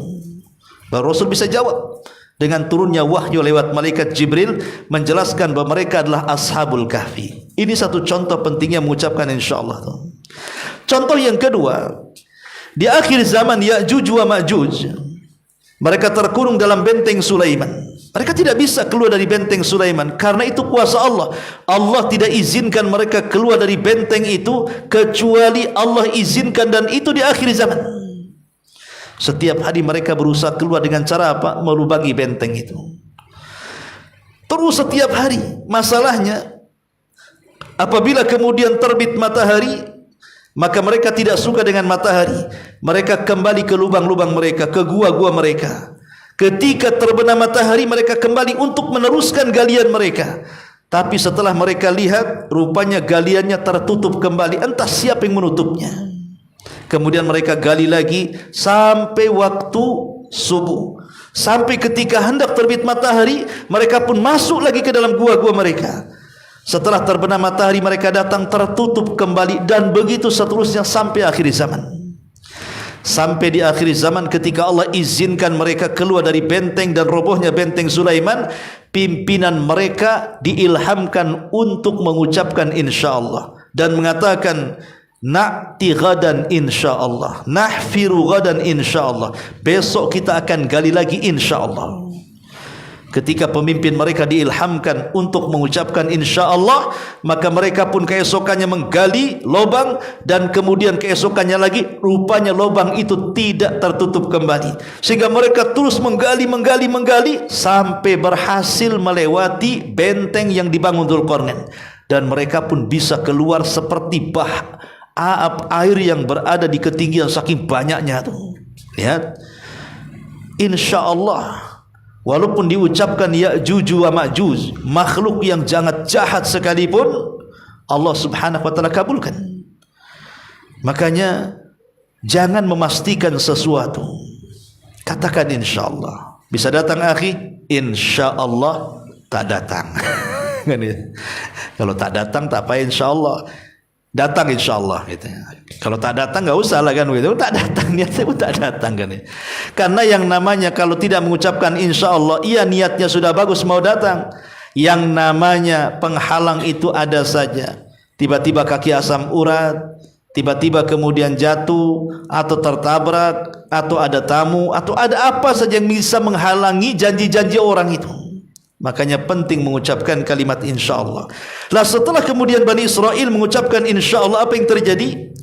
[SPEAKER 1] Baru Rasul bisa jawab dengan turunnya wahyu lewat malaikat Jibril menjelaskan bahwa mereka adalah Ashabul Kahfi. Ini satu contoh pentingnya mengucapkan insya Allah. Contoh yang kedua, di akhir zaman Ya'juj wa Ma'juj, mereka terkurung dalam benteng Sulaiman. Mereka tidak bisa keluar dari benteng Sulaiman karena itu kuasa Allah. Allah tidak izinkan mereka keluar dari benteng itu kecuali Allah izinkan, dan itu di akhir zaman. Setiap hari mereka berusaha keluar dengan cara apa? Melubangi benteng itu. Terus setiap hari. Masalahnya, apabila kemudian terbit matahari, maka mereka tidak suka dengan matahari. Mereka kembali ke lubang-lubang mereka, ke gua-gua mereka. Ketika terbenam matahari, mereka kembali untuk meneruskan galian mereka. Tapi setelah mereka lihat, rupanya galiannya tertutup kembali. Entah siapa yang menutupnya. Kemudian mereka gali lagi sampai waktu subuh. Sampai ketika hendak terbit matahari, mereka pun masuk lagi ke dalam gua-gua mereka. Setelah terbenam matahari, mereka datang, tertutup kembali, dan begitu seterusnya sampai akhir zaman. Sampai di akhir zaman ketika Allah izinkan mereka keluar dari benteng dan robohnya benteng Sulaiman, pimpinan mereka diilhamkan untuk mengucapkan insyaallah dan mengatakan na'ti ghadan insyaallah, nahfiru ghadan insyaallah, besok kita akan gali lagi insyaallah. Ketika pemimpin mereka diilhamkan untuk mengucapkan insya Allah, maka mereka pun keesokannya menggali lubang, dan kemudian keesokannya lagi rupanya lubang itu tidak tertutup kembali, sehingga mereka terus menggali sampai berhasil melewati benteng yang dibangun Dzulqarnain, dan mereka pun bisa keluar seperti air yang berada di ketinggian saking banyaknya tuh. Lihat, insya Allah. Walaupun diucapkan Ya'juj wa Ma'juj, makhluk yang sangat jahat sekalipun, Allah subhanahu wa ta'ala kabulkan. Makanya jangan memastikan sesuatu, katakan insyaAllah. Bisa datang akhi, insyaAllah tak datang. Kalau tak datang tak apa insyaAllah, datang insyaAllah gitu. Kalau tak datang enggak usah lah kan gitu. Tak datang, niatnya pun tak datang kan. Karena yang namanya kalau tidak mengucapkan insyaallah, iya niatnya sudah bagus mau datang. Yang namanya penghalang itu ada saja. Tiba-tiba kaki asam urat, tiba-tiba kemudian jatuh atau tertabrak, atau ada tamu, atau ada apa saja yang bisa menghalangi janji-janji orang itu. Makanya penting mengucapkan kalimat insyaallah. Lah setelah kemudian Bani Israel mengucapkan insyaallah, apa yang terjadi?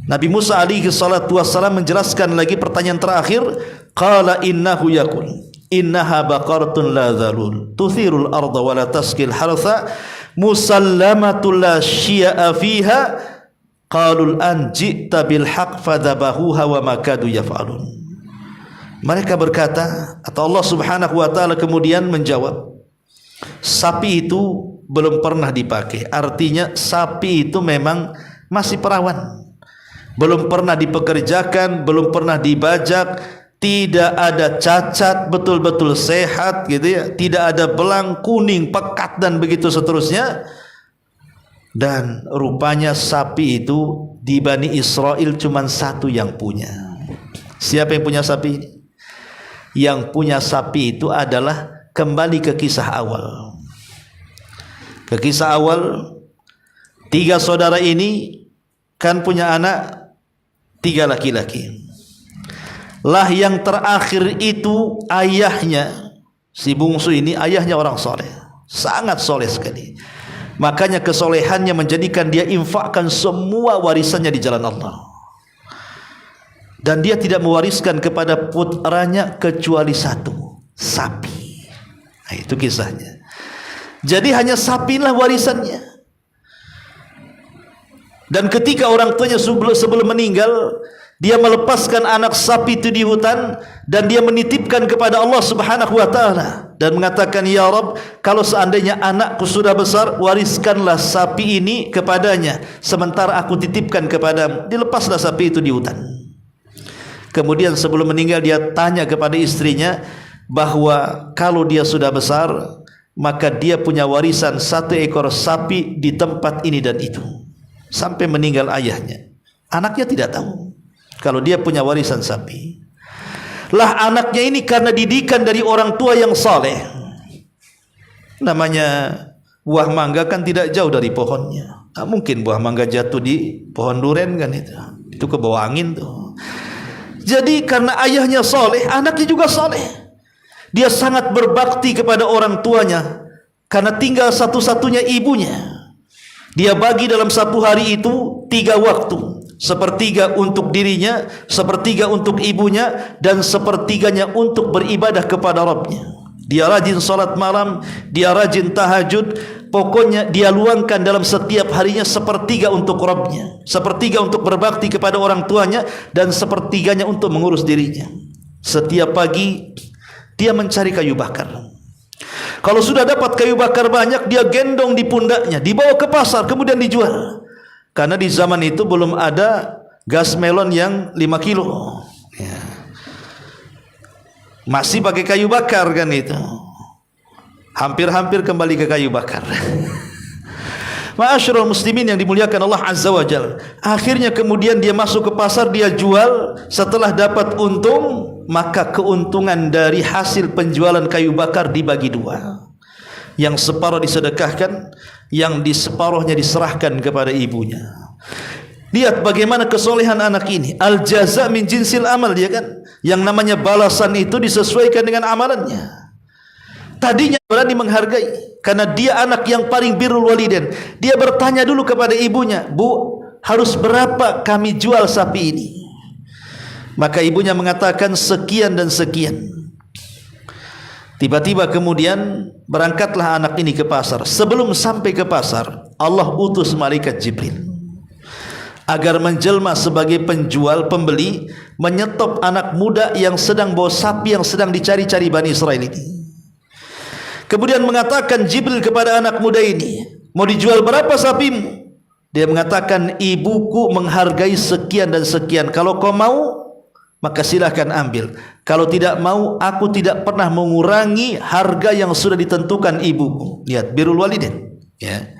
[SPEAKER 1] Nabi Musa alaihi salatu wassalam menjelaskan lagi pertanyaan terakhir, qala innahu yaqul innaha baqaratun la dzalul tuthirul arda wa la tasqil hartha musallamatul la syi'a fiha qalul an ji'ta bil haqq fadhabahuha wa ma kadu yaf'alun. Mereka berkata, atau Allah subhanahu wa ta'ala kemudian menjawab, sapi itu belum pernah dipakai. Artinya sapi itu memang masih perawan, belum pernah dipekerjakan, belum pernah dibajak, tidak ada cacat, betul-betul sehat gitu ya, tidak ada belang, kuning, pekat dan begitu seterusnya. Dan rupanya sapi itu di Bani Israel cuma satu yang punya. Siapa yang punya sapi ini? Yang punya sapi itu adalah, kembali ke kisah awal. Ke kisah awal, 3 saudara ini kan punya anak 3 laki-laki. Lah yang terakhir itu ayahnya, si bungsu ini ayahnya orang soleh, sangat soleh sekali. Makanya kesolehannya menjadikan dia infakkan semua warisannya di jalan Allah. Dan dia tidak mewariskan kepada putranya kecuali 1, sapi. Nah, itu kisahnya. Jadi hanya sapilah warisannya. Dan ketika orang tuanya sebelum meninggal, Dia melepaskan anak sapi itu di hutan dan dia menitipkan kepada Allah Subhanahu wa taala dan mengatakan, "Ya Rabb, kalau seandainya anakku sudah besar, wariskanlah sapi ini kepadanya sementara aku titipkan kepadamu." Dilepaslah sapi itu di hutan. Kemudian sebelum meninggal dia tanya kepada istrinya bahwa kalau dia sudah besar, maka dia punya warisan 1 ekor sapi di tempat ini dan itu. Sampai meninggal ayahnya, anaknya tidak tahu kalau dia punya warisan sapi. Lah anaknya ini karena didikan dari orang tua yang saleh. Namanya buah mangga kan tidak jauh dari pohonnya. Nah, mungkin buah mangga jatuh di pohon duren kan itu. Itu ke bawah angin tuh. Jadi karena ayahnya saleh, anaknya juga saleh. Dia sangat berbakti kepada orang tuanya karena tinggal satu-satunya ibunya. Dia bagi dalam satu hari itu 3 waktu. Sepertiga untuk dirinya, sepertiga untuk ibunya, dan sepertiganya untuk beribadah kepada Rabbnya. Dia rajin salat malam, dia rajin tahajud. Pokoknya dia luangkan dalam setiap harinya sepertiga untuk Rabbnya, sepertiga untuk berbakti kepada orang tuanya, dan sepertiganya untuk mengurus dirinya. Setiap pagi dia mencari kayu bakar. Kalau sudah dapat kayu bakar banyak, dia gendong di pundaknya, dibawa ke pasar, kemudian dijual. Karena di zaman itu belum ada gas melon yang 5 kilo ya. Masih pakai kayu bakar kan itu. Hampir-hampir kembali ke kayu bakar. Ma'asyiral muslimin yang dimuliakan Allah Azza wa Jalla. Akhirnya kemudian dia masuk ke pasar, dia jual. Setelah dapat untung, maka keuntungan dari hasil penjualan kayu bakar dibagi 2. Yang separuh disedekahkan, yang di separuhnya diserahkan kepada ibunya. Lihat bagaimana kesolehan anak ini. Al jaza min jinsil amal, dia kan. Yang namanya balasan itu disesuaikan dengan amalannya. Tadinya berani menghargai karena dia anak yang paling birrul walidain. Dia bertanya dulu kepada ibunya, "Bu, harus berapa kami jual sapi ini?" Maka ibunya mengatakan sekian dan sekian. Tiba-tiba kemudian berangkatlah anak ini ke pasar. Sebelum sampai ke pasar, Allah utus malaikat Jibril agar menjelma sebagai penjual, pembeli, menyetop anak muda yang sedang bawa sapi yang sedang dicari-cari Bani Israel ini. Kemudian mengatakan Jibril kepada anak muda ini, "Mau dijual berapa sapimu?" Dia mengatakan, "Ibuku menghargai sekian dan sekian. Kalau kau mau, maka silahkan ambil. Kalau tidak mau, aku tidak pernah mengurangi harga yang sudah ditentukan ibuku." Lihat, birrul walidain ya.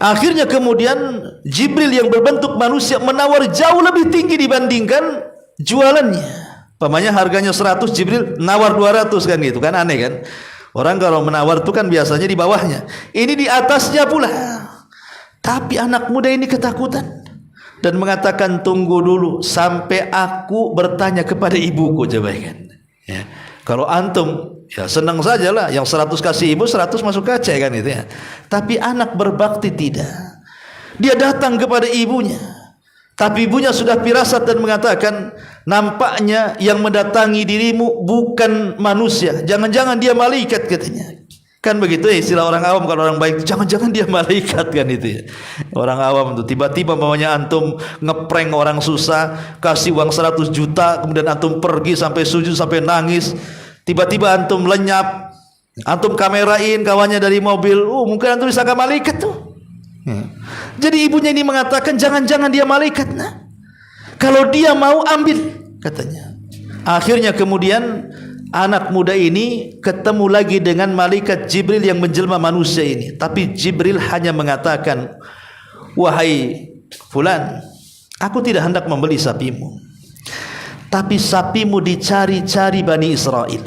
[SPEAKER 1] Akhirnya kemudian Jibril yang berbentuk manusia menawar jauh lebih tinggi dibandingkan jualannya. Pamannya harganya 100, Jibril nawar 200 kan gitu kan, aneh kan. Orang kalau menawar itu kan biasanya di bawahnya, ini di atasnya pula. Tapi anak muda ini ketakutan dan mengatakan, "Tunggu dulu sampai aku bertanya kepada ibuku." Coba kan ya. Kalau antum ya senang sajalah, yang 100 kasih ibu, 100 masuk kaca kan itu ya. Tapi anak berbakti tidak. Dia datang kepada ibunya, tapi ibunya sudah firasat dan mengatakan, "Nampaknya yang mendatangi dirimu bukan manusia. Jangan-jangan dia malaikat," katanya. Kan begitu ya istilah orang awam. Kalau orang baik, jangan-jangan dia malaikat kan itu ya. Orang awam itu tiba-tiba maunya antum ngeprank orang susah, kasih uang 100 juta, kemudian antum pergi sampai sujud sampai nangis. Tiba-tiba antum lenyap, antum kamerain kawannya dari mobil, mungkin antum disangka malaikat tuh. Jadi ibunya ini mengatakan, jangan-jangan dia malaikat. Nah, kalau dia mau ambil, katanya. Akhirnya kemudian anak muda ini ketemu lagi dengan malaikat Jibril yang menjelma manusia ini. Tapi Jibril hanya mengatakan, "Wahai fulan, aku tidak hendak membeli sapimu, tapi sapimu dicari-cari Bani Israel.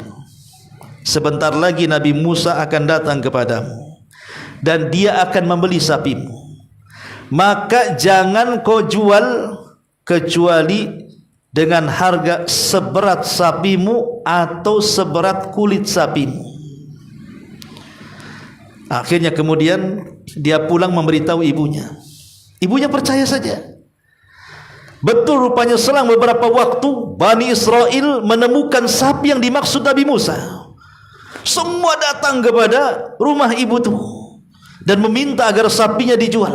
[SPEAKER 1] Sebentar lagi Nabi Musa akan datang kepadamu dan dia akan membeli sapimu. Maka jangan kau jual kecuali dengan harga seberat sapimu atau seberat kulit sapimu." Akhirnya kemudian dia pulang memberitahu ibunya. Ibunya percaya saja. Betul, rupanya selang beberapa waktu Bani Israel menemukan sapi yang dimaksud Nabi Musa. Semua datang kepada rumah ibu itu dan meminta agar sapinya dijual.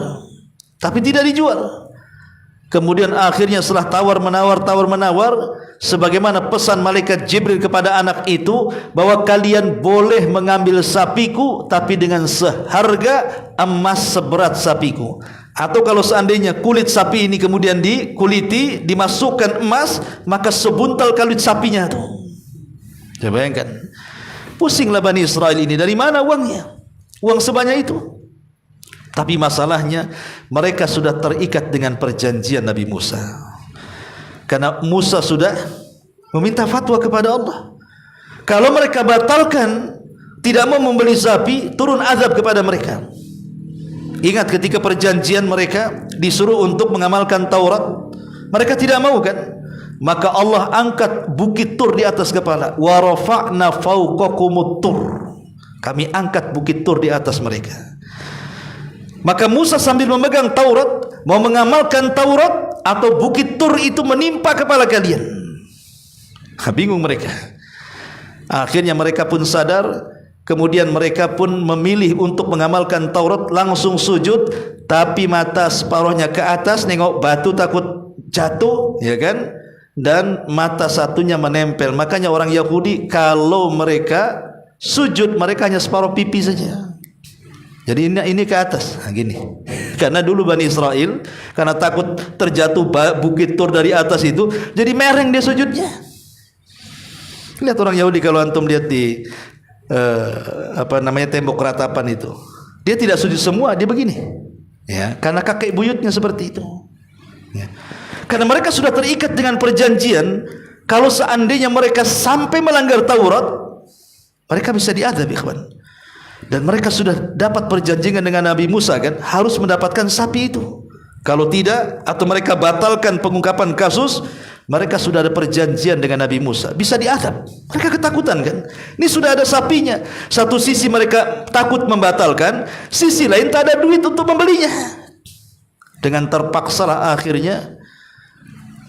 [SPEAKER 1] Tapi tidak dijual. Kemudian akhirnya setelah tawar-menawar, sebagaimana pesan malaikat Jibril kepada anak itu, bahwa kalian boleh mengambil sapiku, tapi dengan seharga emas seberat sapiku. Atau kalau seandainya kulit sapi ini kemudian dikuliti, dimasukkan emas, maka sebuntal kulit sapinya itu. Coba bayangkan, pusinglah Bani Israel ini, dari mana uangnya? Uang sebanyak itu. Tapi masalahnya mereka sudah terikat dengan perjanjian Nabi Musa. Karena Musa sudah meminta fatwa kepada Allah. Kalau mereka batalkan, tidak mau membeli sapi, turun azab kepada mereka. Ingat ketika perjanjian mereka disuruh untuk mengamalkan Taurat, mereka tidak mau kan? Maka Allah angkat bukit Tur di atas kepala. Wa rafa'na fawqakumut Tur. Kami angkat bukit Tur di atas mereka. Maka Musa sambil memegang Taurat, mau mengamalkan Taurat, atau bukit Tur itu menimpa kepala kalian. Bingung mereka. Akhirnya mereka pun sadar. Kemudian mereka pun memilih untuk mengamalkan Taurat, langsung sujud, tapi mata separuhnya ke atas, nengok batu takut jatuh, ya kan? Dan mata satunya menempel. Makanya orang Yahudi kalau mereka sujud, mereka hanya separuh pipi saja. Jadi ini ke atas, nah, gini. Karena dulu Bani Israel, karena takut terjatuh bukit Tur dari atas itu, jadi mereng dia sujudnya. Lihat orang Yahudi, kalau antum lihat di tembok ratapan itu, dia tidak sujud semua, dia begini. Ya, karena kakek buyutnya seperti itu. Ya. Karena mereka sudah terikat dengan perjanjian, kalau seandainya mereka sampai melanggar Taurat, mereka bisa diadab, ikhwan. Dan mereka sudah dapat perjanjian dengan Nabi Musa kan, harus mendapatkan sapi itu. Kalau tidak, atau mereka batalkan pengungkapan kasus, mereka sudah ada perjanjian dengan Nabi Musa, bisa diadab. Mereka ketakutan kan, ini sudah ada sapinya. Satu sisi mereka takut membatalkan, sisi lain tak ada duit untuk membelinya. Dengan terpaksalah akhirnya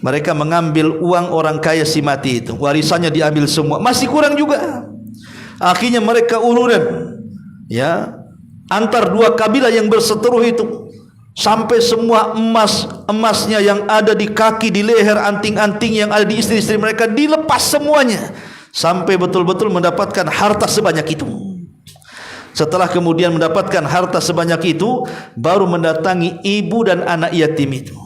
[SPEAKER 1] mereka mengambil uang orang kaya si mati itu, warisannya diambil semua, masih kurang juga. Akhirnya mereka uluran, ya, antar dua kabilah yang berseteruh itu, sampai semua emasnya yang ada di kaki, di leher, anting-anting yang ada di istri-istri mereka dilepas semuanya, sampai betul-betul mendapatkan harta sebanyak itu. Setelah kemudian mendapatkan harta sebanyak itu, baru mendatangi ibu dan anak yatim itu,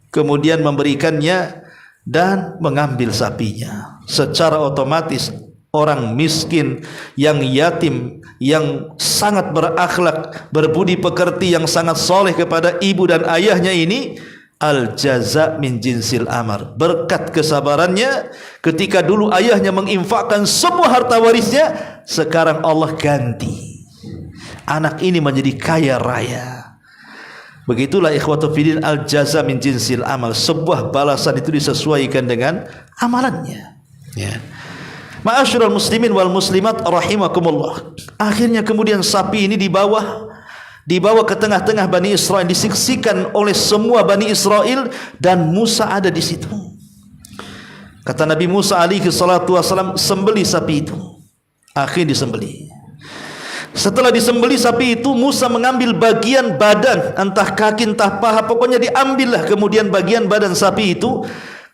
[SPEAKER 1] kemudian memberikannya dan mengambil sapinya. Secara otomatis orang miskin yang yatim, yang sangat berakhlak, berbudi pekerti, yang sangat soleh kepada ibu dan ayahnya ini, al jaza min jinsil amar, berkat kesabarannya ketika dulu ayahnya menginfakkan semua harta warisnya, sekarang Allah ganti, anak ini menjadi kaya raya. Begitulah ikhwatu fiddin, al jaza min jinsil amal, sebuah balasan itu disesuaikan dengan amalannya, ya. Ma'asyiral muslimin wal muslimat rahimakumullah. Akhirnya kemudian sapi ini dibawa ke tengah-tengah Bani Israel, disaksikan oleh semua Bani Israel, dan Musa ada di situ. Kata Nabi Musa alaihi salatu wasalam, sembeli sapi itu. Akhirnya disembeli. Setelah disembeli sapi itu, Musa mengambil bagian badan, entah kaki entah paha, pokoknya diambillah kemudian bagian badan sapi itu.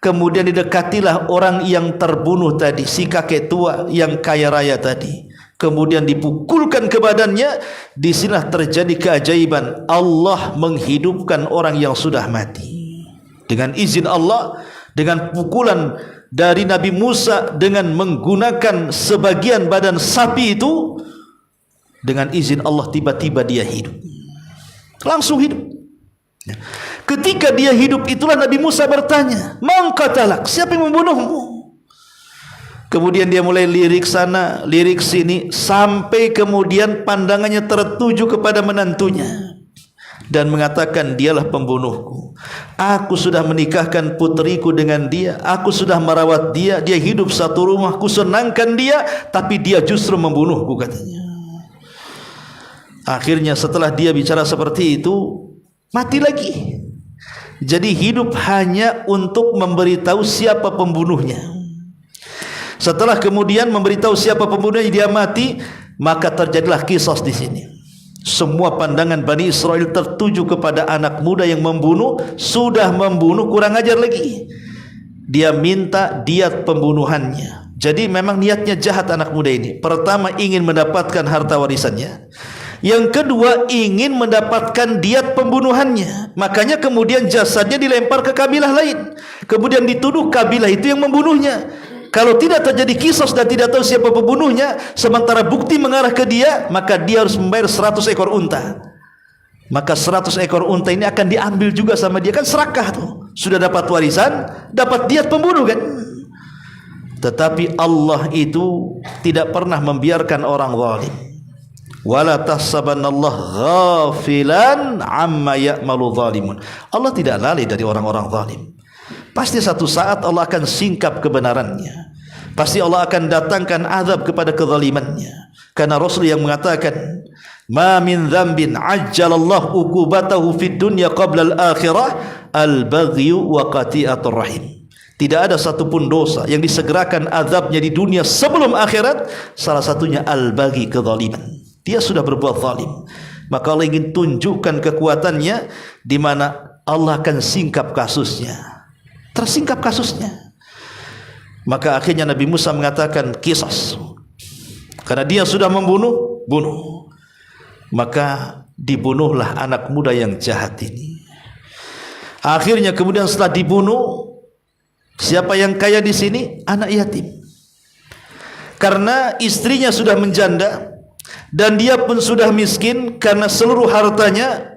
[SPEAKER 1] Kemudian didekatilah orang yang terbunuh tadi, si kakek tua yang kaya raya tadi. Kemudian dipukulkan ke badannya. Disinilah terjadi keajaiban, Allah menghidupkan orang yang sudah mati dengan izin Allah, dengan pukulan dari Nabi Musa, dengan menggunakan sebagian badan sapi itu. Dengan izin Allah tiba-tiba dia hidup, langsung hidup. Ketika dia hidup itulah Nabi Musa bertanya, "Man qatalak?" Siapa yang membunuhmu? Kemudian dia mulai lirik sana, lirik sini, sampai kemudian pandangannya tertuju kepada menantunya dan mengatakan, "Dialah pembunuhku. Aku sudah menikahkan putriku dengan dia, aku sudah merawat dia, dia hidup satu rumah, ku senangkan dia, tapi dia justru membunuhku," katanya. Akhirnya setelah dia bicara seperti itu, mati lagi. Jadi hidup hanya untuk memberitahu siapa pembunuhnya. Setelah kemudian memberitahu siapa pembunuhnya, dia mati, maka terjadilah kisos di sini. Semua pandangan Bani Israel tertuju kepada anak muda yang membunuh. Sudah membunuh, kurang ajar lagi, dia minta diat pembunuhannya. Jadi memang niatnya jahat anak muda ini. Pertama, ingin mendapatkan harta warisannya. Yang kedua, ingin mendapatkan diat pembunuhannya. Makanya kemudian jasadnya dilempar ke kabilah lain. Kemudian dituduh kabilah itu yang membunuhnya. Kalau tidak terjadi kisos dan tidak tahu siapa pembunuhnya, sementara bukti mengarah ke dia, maka dia harus membayar 100 ekor unta. Maka 100 ekor unta ini akan diambil juga sama dia. Kan serakah tuh. Sudah dapat warisan, dapat diat pembunuh kan. Tetapi Allah itu tidak pernah membiarkan orang zalim. Wala tahsabanallah ghafilan amma ya'malu zalimun. Allah tidak lalai dari orang-orang zalim. Pasti satu saat Allah akan singkap kebenarannya. Pasti Allah akan datangkan azab kepada kezalimannya. Karena Rasul yang mengatakan, ma min dzambin ajjalallahu uqubatahu fid dunya qabla al-akhirah al-baghyu wa qati'atur rahim. Tidak ada satupun dosa yang disegerakan azabnya di dunia sebelum akhirat, salah satunya al-baghi, kezaliman. Dia sudah berbuat zalim, maka Allah ingin tunjukkan kekuatannya, di mana Allah akan singkap kasusnya. Tersingkap kasusnya. Maka akhirnya Nabi Musa mengatakan qisas. Karena dia sudah membunuh, bunuh. Maka dibunuhlah anak muda yang jahat ini. Akhirnya kemudian setelah dibunuh, siapa yang kaya di sini? Anak yatim. Karena istrinya sudah menjanda dan dia pun sudah miskin karena seluruh hartanya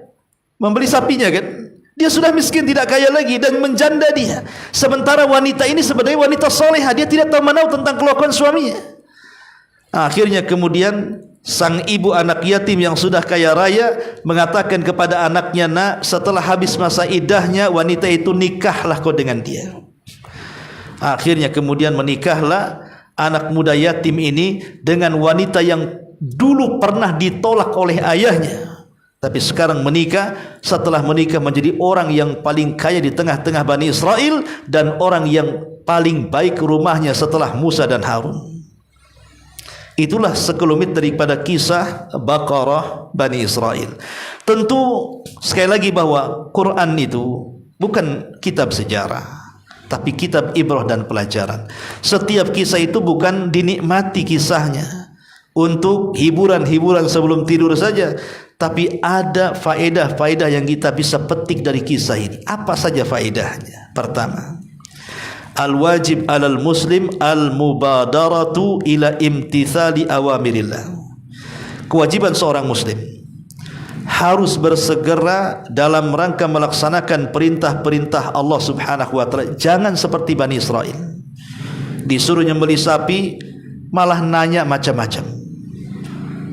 [SPEAKER 1] membeli sapinya kan. Dia sudah miskin, tidak kaya lagi, dan menjanda dia. Sementara wanita ini sebenarnya wanita solehah, dia tidak tahu menau tentang kelakuan suaminya. Akhirnya kemudian sang ibu anak yatim yang sudah kaya raya mengatakan kepada anaknya, nak, setelah habis masa iddahnya wanita itu, nikahlah kau dengan dia. Akhirnya kemudian menikahlah anak muda yatim ini dengan wanita yang dulu pernah ditolak oleh ayahnya, tapi sekarang menikah. Setelah menikah menjadi orang yang paling kaya di tengah-tengah Bani Israel, dan orang yang paling baik rumahnya setelah Musa dan Harun. Itulah sekelumit daripada kisah Baqarah Bani Israel. Tentu sekali lagi bahwa Quran itu bukan kitab sejarah, tapi kitab ibrah dan pelajaran. Setiap kisah itu bukan dinikmati kisahnya untuk hiburan-hiburan sebelum tidur saja, tapi ada faedah-faedah yang kita bisa petik dari kisah ini. Apa saja faedahnya? Pertama, al-wajib alal muslim al-mubadaratu ila imtithali awamirillah. Kewajiban seorang muslim harus bersegera dalam rangka melaksanakan perintah-perintah Allah Subhanahu wa taala. Jangan seperti Bani Israel. Disuruh nyembelih sapi malah nanya macam-macam.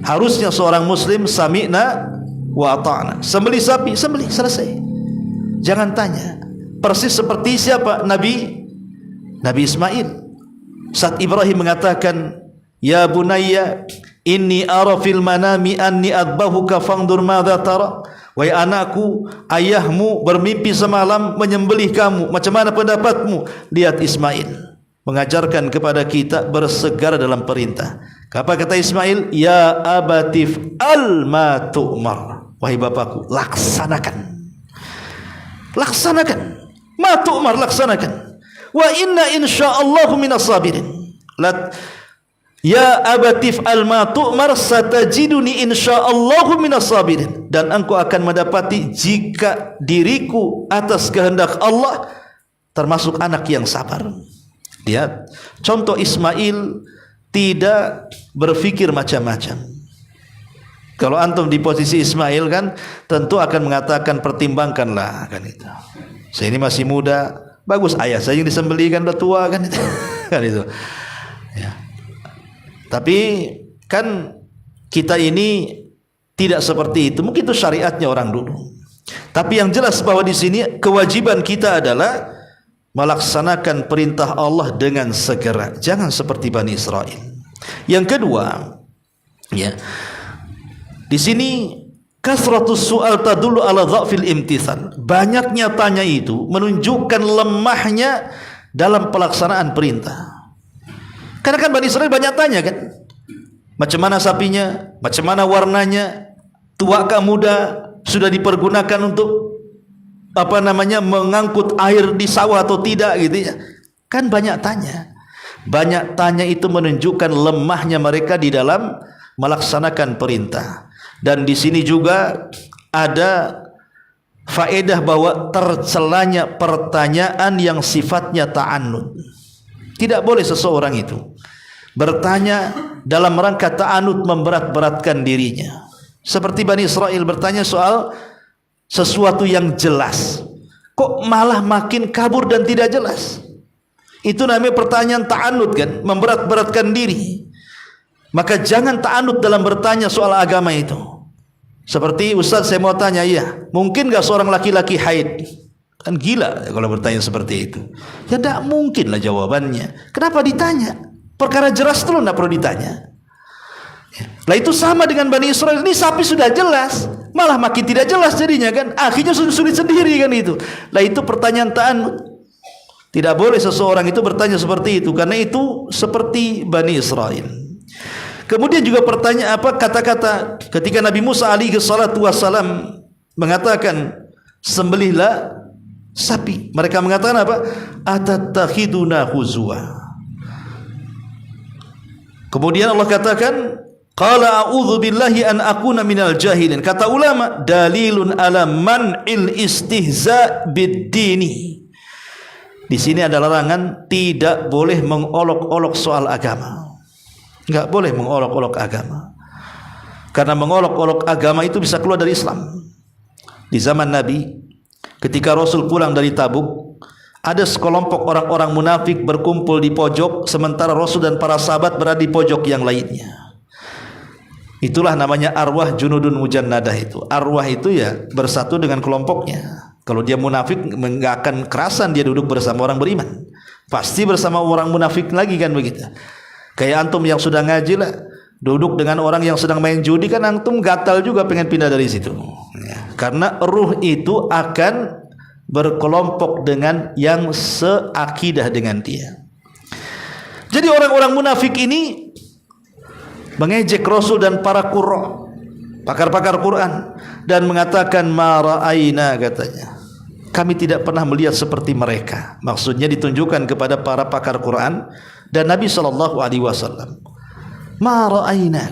[SPEAKER 1] Harusnya seorang muslim sami'na wa ata'na. Sembelih sapi, sembelih, selesai. Jangan tanya. Persis seperti siapa? Nabi Ismail. Saat Ibrahim mengatakan, ya bunayya inni ara fil manami anni adbahuka fangdur madza tara. Wahai anakku, ayahmu bermimpi semalam menyembelih kamu. Macam mana pendapatmu? Lihat Ismail mengajarkan kepada kita bersegera dalam perintah. Apa kata Ismail? Ya abatif al ma tu'mar. Wahai bapakku, laksanakan. Laksanakan. Ma tu'mar, laksanakan. Wa inna insyaallahu minas sabirin. Ya abatif al ma tu'mar satajiduni insyaallahu minas sabirin. Dan engkau akan mendapati jika diriku atas kehendak Allah termasuk anak yang sabar. Lihat, contoh Ismail tidak berfikir macam-macam. Kalau antum di posisi Ismail kan tentu akan mengatakan pertimbangkanlah kan itu. Saya ini masih muda, bagus ayah saya yang disembelih kan udah tua kan itu. Kan itu. Ya. Tapi kan kita ini tidak seperti itu. Mungkin itu syariatnya orang dulu. Tapi yang jelas bahwa di sini kewajiban kita adalah melaksanakan perintah Allah dengan segera. Jangan seperti Bani Israel. Yang kedua, ya, di sini kasratus su'al tadullu ala dha'fil imtithal. Banyaknya tanya itu menunjukkan lemahnya dalam pelaksanaan perintah. Karena kan Bani Israel banyak tanya kan, macam mana sapinya, macam mana warnanya, tua kah muda, sudah dipergunakan untuk mengangkut air di sawah atau tidak gitu ya. Kan banyak tanya. Banyak tanya itu menunjukkan lemahnya mereka di dalam melaksanakan perintah. Dan di sini juga ada faedah bahwa tercelanya pertanyaan yang sifatnya ta'annud. Tidak boleh seseorang itu bertanya dalam rangka ta'annud, memberat-beratkan dirinya. Seperti Bani Israel bertanya soal sesuatu yang jelas, kok malah makin kabur dan tidak jelas. Itu namanya pertanyaan ta'annud kan, memberat-beratkan diri. Maka jangan ta'annud dalam bertanya soal agama itu. Seperti, Ustaz saya mau tanya, ya mungkin gak seorang laki-laki haid? Kan gila kalau bertanya seperti itu. Ya tidak mungkin lah jawabannya. Kenapa ditanya? Perkara jelas itu tidak perlu ditanya. Lah itu sama dengan Bani Israel. Ini sapi sudah jelas, malah makin tidak jelas jadinya kan. Akhirnya sulit sendiri kan itu. Lah itu pertanyaan ta'annud. Tidak boleh seseorang itu bertanya seperti itu, karena itu seperti Bani Israel. Kemudian juga pertanyaan kata-kata ketika Nabi Musa alaihi salatu wassalam mengatakan sembelihlah sapi. Mereka mengatakan apa? Atattakhiduna huzwa. Kemudian Allah katakan, qala a'udzu billahi an akuna minal jahilin. Kata ulama, dalilun ala man'il istihza bid-dini. Di sini ada larangan tidak boleh mengolok-olok soal agama. Enggak boleh mengolok-olok agama. Karena mengolok-olok agama itu bisa keluar dari Islam. Di zaman Nabi, ketika Rasul pulang dari Tabuk, ada sekelompok orang-orang munafik berkumpul di pojok, sementara Rasul dan para sahabat berada di pojok yang lainnya. Itulah namanya arwah junudun mujannadah itu. Arwah itu ya bersatu dengan kelompoknya. Kalau dia munafik, enggak akan kerasan dia duduk bersama orang beriman. Pasti bersama orang munafik lagi kan begitu. Kayak antum yang sudah ngaji lah, duduk dengan orang yang sedang main judi, kan antum gatal juga pengen pindah dari situ ya. Karena ruh itu akan berkelompok dengan yang seakidah dengan dia. Jadi orang-orang munafik ini mengejek Rasul dan para qurra, pakar-pakar Quran, dan mengatakan ma ra'aina, katanya, kami tidak pernah melihat seperti mereka. Maksudnya ditunjukkan kepada para pakar Quran dan Nabi SAW. Ma ra'aina,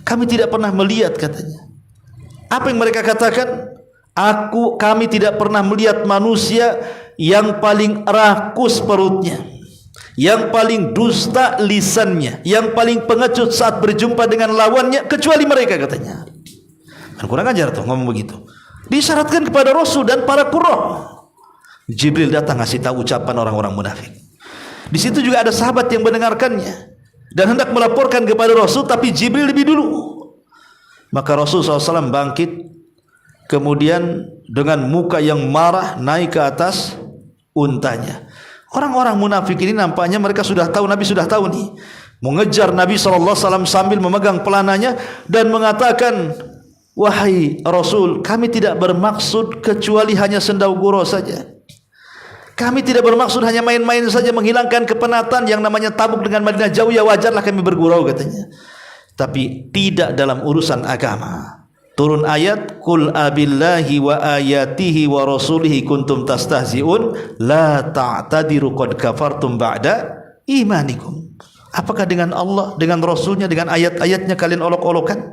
[SPEAKER 1] kami tidak pernah melihat, katanya. Apa yang mereka katakan? Kami tidak pernah melihat manusia yang paling rakus perutnya, yang paling dusta lisannya, yang paling pengecut saat berjumpa dengan lawannya, kecuali mereka, katanya. Kurang ajar tuh ngomong begitu. Disyaratkan kepada Rasul dan para qurra. Jibril datang ngasih tahu ucapan orang-orang munafik. Di situ juga ada sahabat yang mendengarkannya dan hendak melaporkan kepada Rasul, tapi Jibril lebih dulu. Maka Rasul SAW bangkit, kemudian dengan muka yang marah naik ke atas untanya. Orang-orang munafik ini nampaknya mereka sudah tahu, Nabi sudah tahu nih, mengejar Nabi SAW sambil memegang pelananya dan mengatakan, wahai Rasul, kami tidak bermaksud kecuali hanya sendau gurau saja. Kami tidak bermaksud hanya main-main saja, menghilangkan kepenatan. Yang namanya Tabuk dengan Madinah jauh, ya wajarlah kami bergurau, katanya. Tapi tidak dalam urusan agama. Turun ayat, Qul abillahi wa ayatihi wa rasulihi kuntum tastahzi'un la ta'tadiru qad kafartum ba'da imanikum. Apakah dengan Allah, dengan Rasulnya, dengan ayat-ayatnya kalian olok-olokan?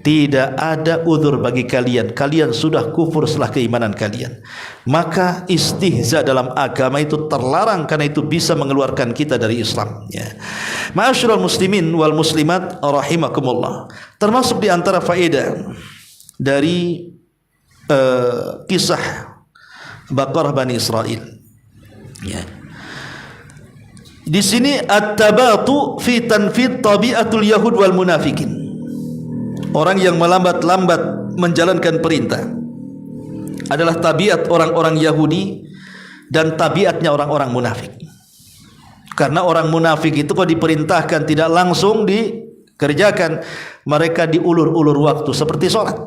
[SPEAKER 1] Tidak ada udzur bagi kalian. Kalian sudah kufur setelah keimanan kalian. Maka istihza dalam agama itu terlarang, karena itu bisa mengeluarkan kita dari Islam ya. Ma'asyiral muslimin wal muslimat rahimakumullah. Termasuk di antara faedah dari kisah Baqarah Bani Israel ya. Di sini at-tabatu fi tanfid tabi'atul yahud wal munafikin. Orang yang melambat-lambat menjalankan perintah adalah tabiat orang-orang Yahudi dan tabiatnya orang-orang munafik. Karena orang munafik itu kalau diperintahkan tidak langsung dikerjakan, mereka diulur-ulur waktu seperti sholat.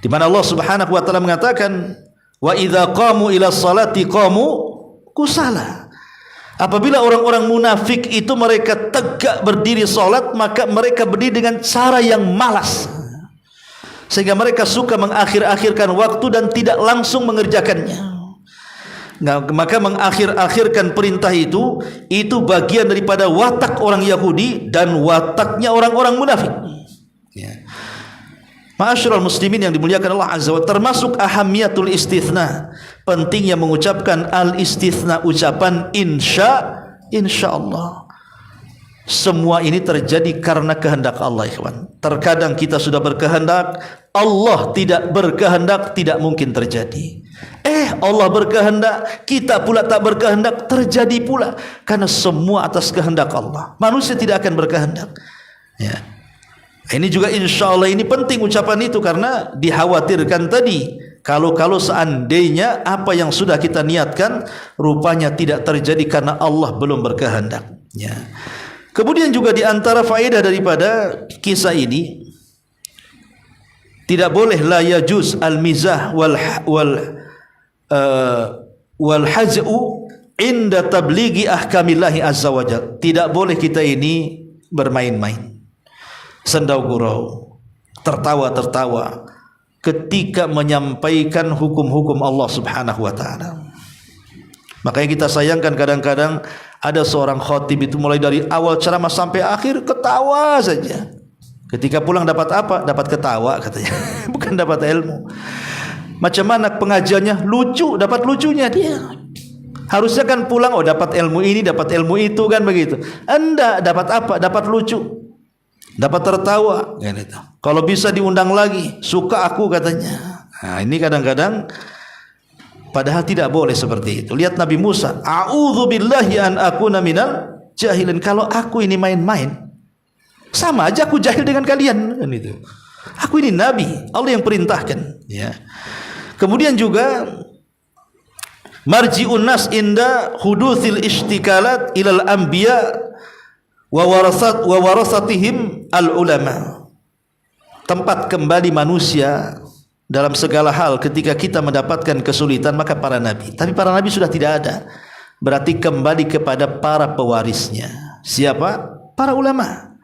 [SPEAKER 1] Di mana Allah Subhanahu wa taala mengatakan, wa idza qamu ila sholati qamu kusala. Apabila orang-orang munafik itu mereka tegak berdiri salat, maka mereka berdiri dengan cara yang malas, sehingga mereka suka mengakhir-akhirkan waktu dan tidak langsung mengerjakannya. Nah, maka mengakhir-akhirkan perintah itu bagian daripada watak orang Yahudi dan wataknya orang-orang munafik. Ya. Ma'asyiral muslimin yang dimuliakan Allah Azza wa Jalla, termasuk ahamiyatul istithna, pentingnya mengucapkan al-istithna, ucapan insyaallah. Semua ini terjadi karena kehendak Allah, ikhwan. Terkadang kita sudah berkehendak, Allah tidak berkehendak, tidak mungkin terjadi. Allah berkehendak, kita pula tak berkehendak, terjadi pula. Karena semua atas kehendak Allah. Manusia tidak akan berkehendak. Ya. Ini juga insyaallah ini penting ucapan itu, karena dikhawatirkan tadi kalau seandainya apa yang sudah kita niatkan rupanya tidak terjadi karena Allah belum berkehendak. Ya. Kemudian juga di antara faedah daripada kisah ini, tidak boleh la yajuz al-mizah wal haz'u inda tablighi ahkamillahi azza wajalla. Tidak boleh kita ini bermain-main, sendau gurau, tertawa-tertawa ketika menyampaikan hukum-hukum Allah Subhanahu wa taala. Makanya kita sayangkan kadang-kadang ada seorang khatib itu mulai dari awal ceramah sampai akhir ketawa saja. Ketika pulang dapat apa? Dapat ketawa katanya. Bukan dapat ilmu. Macam mana pengajiannya? Lucu, dapat lucunya dia. Harusnya kan pulang dapat ilmu ini, dapat ilmu itu, kan begitu. Anda dapat apa? Dapat lucu, dapat tertawa, kan itu. Kalau bisa diundang lagi, suka aku katanya. Nah, ini kadang-kadang padahal tidak boleh seperti itu. Lihat Nabi Musa, a'udzubillahi an akuna minal jahilin. Kalau aku ini main-main, sama aja aku jahil dengan kalian, kan itu. Aku ini nabi, Allah yang perintahkan, ya. Kemudian juga marji'un nas inda hudutsil istikalat ilal anbiya wa warasatihim al ulama. Tempat kembali manusia dalam segala hal ketika kita mendapatkan kesulitan, maka para nabi. Tapi para nabi sudah tidak ada. Berarti kembali kepada para pewarisnya. Siapa? Para ulama.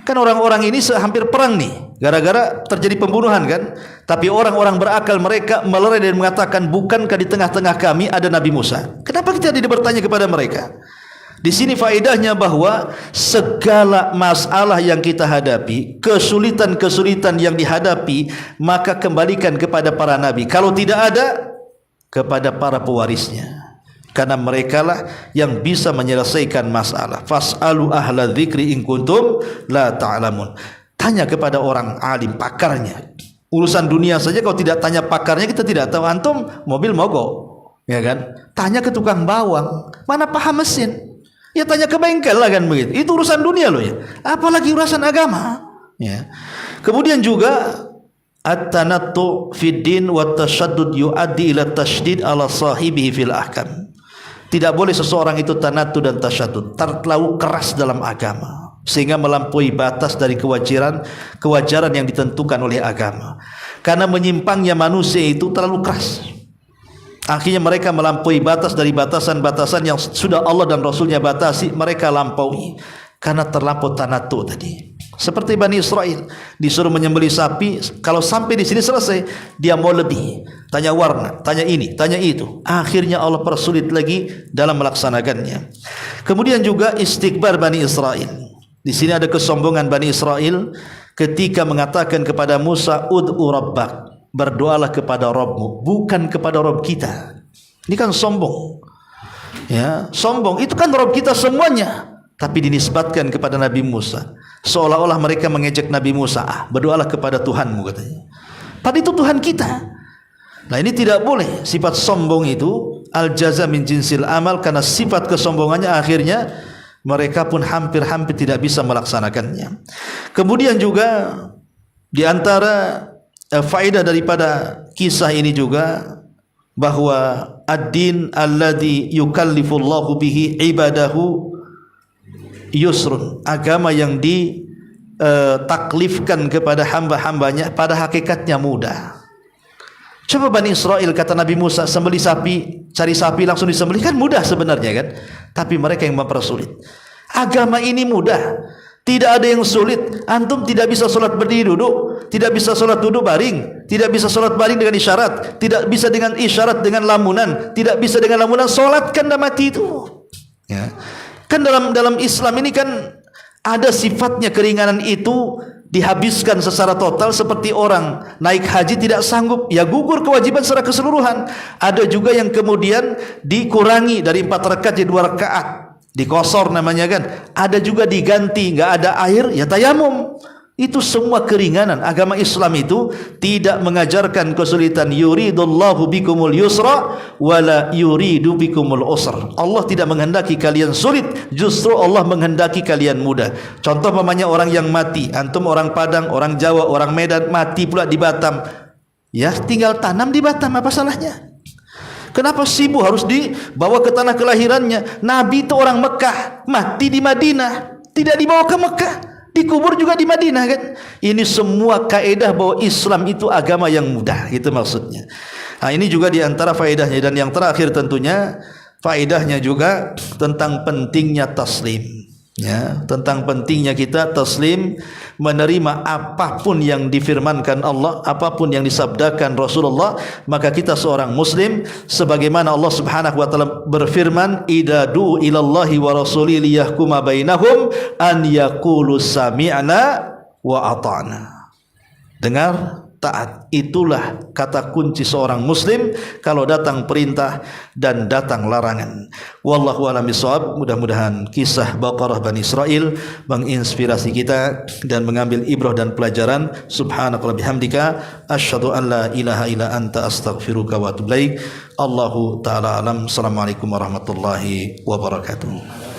[SPEAKER 1] Kan orang-orang ini hampir perang nih, gara-gara terjadi pembunuhan kan. Tapi orang-orang berakal mereka melerai dan mengatakan, bukankah di tengah-tengah kami ada Nabi Musa? Kenapa kita tidak bertanya kepada mereka? Di sini faedahnya bahwa segala masalah yang kita hadapi, kesulitan-kesulitan yang dihadapi, maka kembalikan kepada para nabi. Kalau tidak ada, kepada para pewarisnya. Karena merekalah yang bisa menyelesaikan masalah. Fas'alu ahla dzikri in kuntum la ta'lamun. Tanya kepada orang alim, pakarnya. Urusan dunia saja kalau tidak tanya pakarnya kita tidak tahu. Antum mobil mogok, ya kan? Tanya ke tukang bawang, mana paham mesin? Ya tanya ke bengkel lah, kan begitu. Itu urusan dunia loh ya. Apalagi urusan agama. Ya. Kemudian juga at-tanattu fid din wa tashaddud yuaddi ila tasydid ala sahibihi fil ahkam. Tidak boleh seseorang itu tanattu dan tasyaddud, terlalu keras dalam agama sehingga melampaui batas dari kewajaran yang ditentukan oleh agama. Karena menyimpangnya manusia itu terlalu keras. Akhirnya mereka melampaui batas dari batasan-batasan yang sudah Allah dan Rasulnya batasi, mereka lampaui karena terlampau tanatu tadi. Seperti Bani Israel disuruh menyembelih sapi, kalau sampai di sini selesai, dia mau lebih, tanya warna, tanya ini, tanya itu. Akhirnya Allah persulit lagi dalam melaksanakannya. Kemudian juga istikbar Bani Israel. Di sini ada kesombongan Bani Israel ketika mengatakan kepada Musa, ud'u rabbak, berdoalah kepada Rabbmu, bukan kepada Rabb kita. Ini kan sombong, ya, sombong. Itu kan Rabb kita semuanya, tapi dinisbatkan kepada Nabi Musa, seolah-olah mereka mengejek Nabi Musa. Berdoalah kepada Tuhanmu, katanya. Padahal itu Tuhan kita. Nah, ini tidak boleh. Sifat sombong itu al-jaza min jinsil amal, karena sifat kesombongannya akhirnya mereka pun hampir-hampir tidak bisa melaksanakannya. Kemudian juga di antara faedah daripada kisah ini juga bahwa ad-din alladhi yukallifullahu bihi ibadahu yusrun, agama yang ditaklifkan kepada hamba-hambanya pada hakikatnya mudah. Coba Bani Israel, kata Nabi Musa, sembelih sapi, cari sapi langsung disembelih, kan mudah sebenarnya kan. Tapi mereka yang mempersulit. Agama ini mudah, tidak ada yang sulit. Antum tidak bisa sholat berdiri duduk, tidak bisa sholat duduk baring, tidak bisa sholat baring dengan isyarat, tidak bisa dengan isyarat dengan lamunan, tidak bisa dengan lamunan, sholatkan dah mati itu. Ya. Kan dalam Islam ini kan ada sifatnya keringanan itu dihabiskan secara total, seperti orang naik haji tidak sanggup, ya gugur kewajiban secara keseluruhan. Ada juga yang kemudian dikurangi dari 4 rakaat jadi 2 rakaat, dikosor namanya kan. Ada juga diganti, enggak ada air ya tayamum. Itu semua keringanan. Agama Islam itu tidak mengajarkan kesulitan. Yuridullahu bikumul yusra wala yuridu bikumul usra. Allah tidak menghendaki kalian sulit, justru Allah menghendaki kalian mudah. Contoh pamannya orang yang mati, antum orang Padang, orang Jawa, orang Medan, mati pula di Batam. Ya, tinggal tanam di Batam, apa salahnya? Kenapa sibuk harus dibawa ke tanah kelahirannya? Nabi itu orang Mekah, mati di Madinah, tidak dibawa ke Mekah, dikubur juga di Madinah kan. Ini semua kaedah bahwa Islam itu agama yang mudah, itu maksudnya. Nah, ini juga diantara faedahnya. Dan yang terakhir tentunya faedahnya juga tentang pentingnya taslim, ya, tentang pentingnya kita taslim, menerima apapun yang difirmankan Allah, apapun yang disabdakan Rasulullah. Maka kita seorang muslim, sebagaimana Allah Subhanahu wa taala berfirman, "Idza du ilallahi wa rasuli liyahkuma bainahum an yaqulu sami'na wa ata'na." Dengar, taat, itulah kata kunci seorang muslim kalau datang perintah dan datang larangan. Wallahu a'lam bishawab. Mudah-mudahan kisah Baqarah Bani Israel menginspirasi kita dan mengambil ibrah dan pelajaran. Subhanaka bihamdika asyhadu an la ilaha illa anta astaghfiruka wa atubu ilaik. Allahu taala alam. Assalamualaikum warahmatullahi wabarakatuh.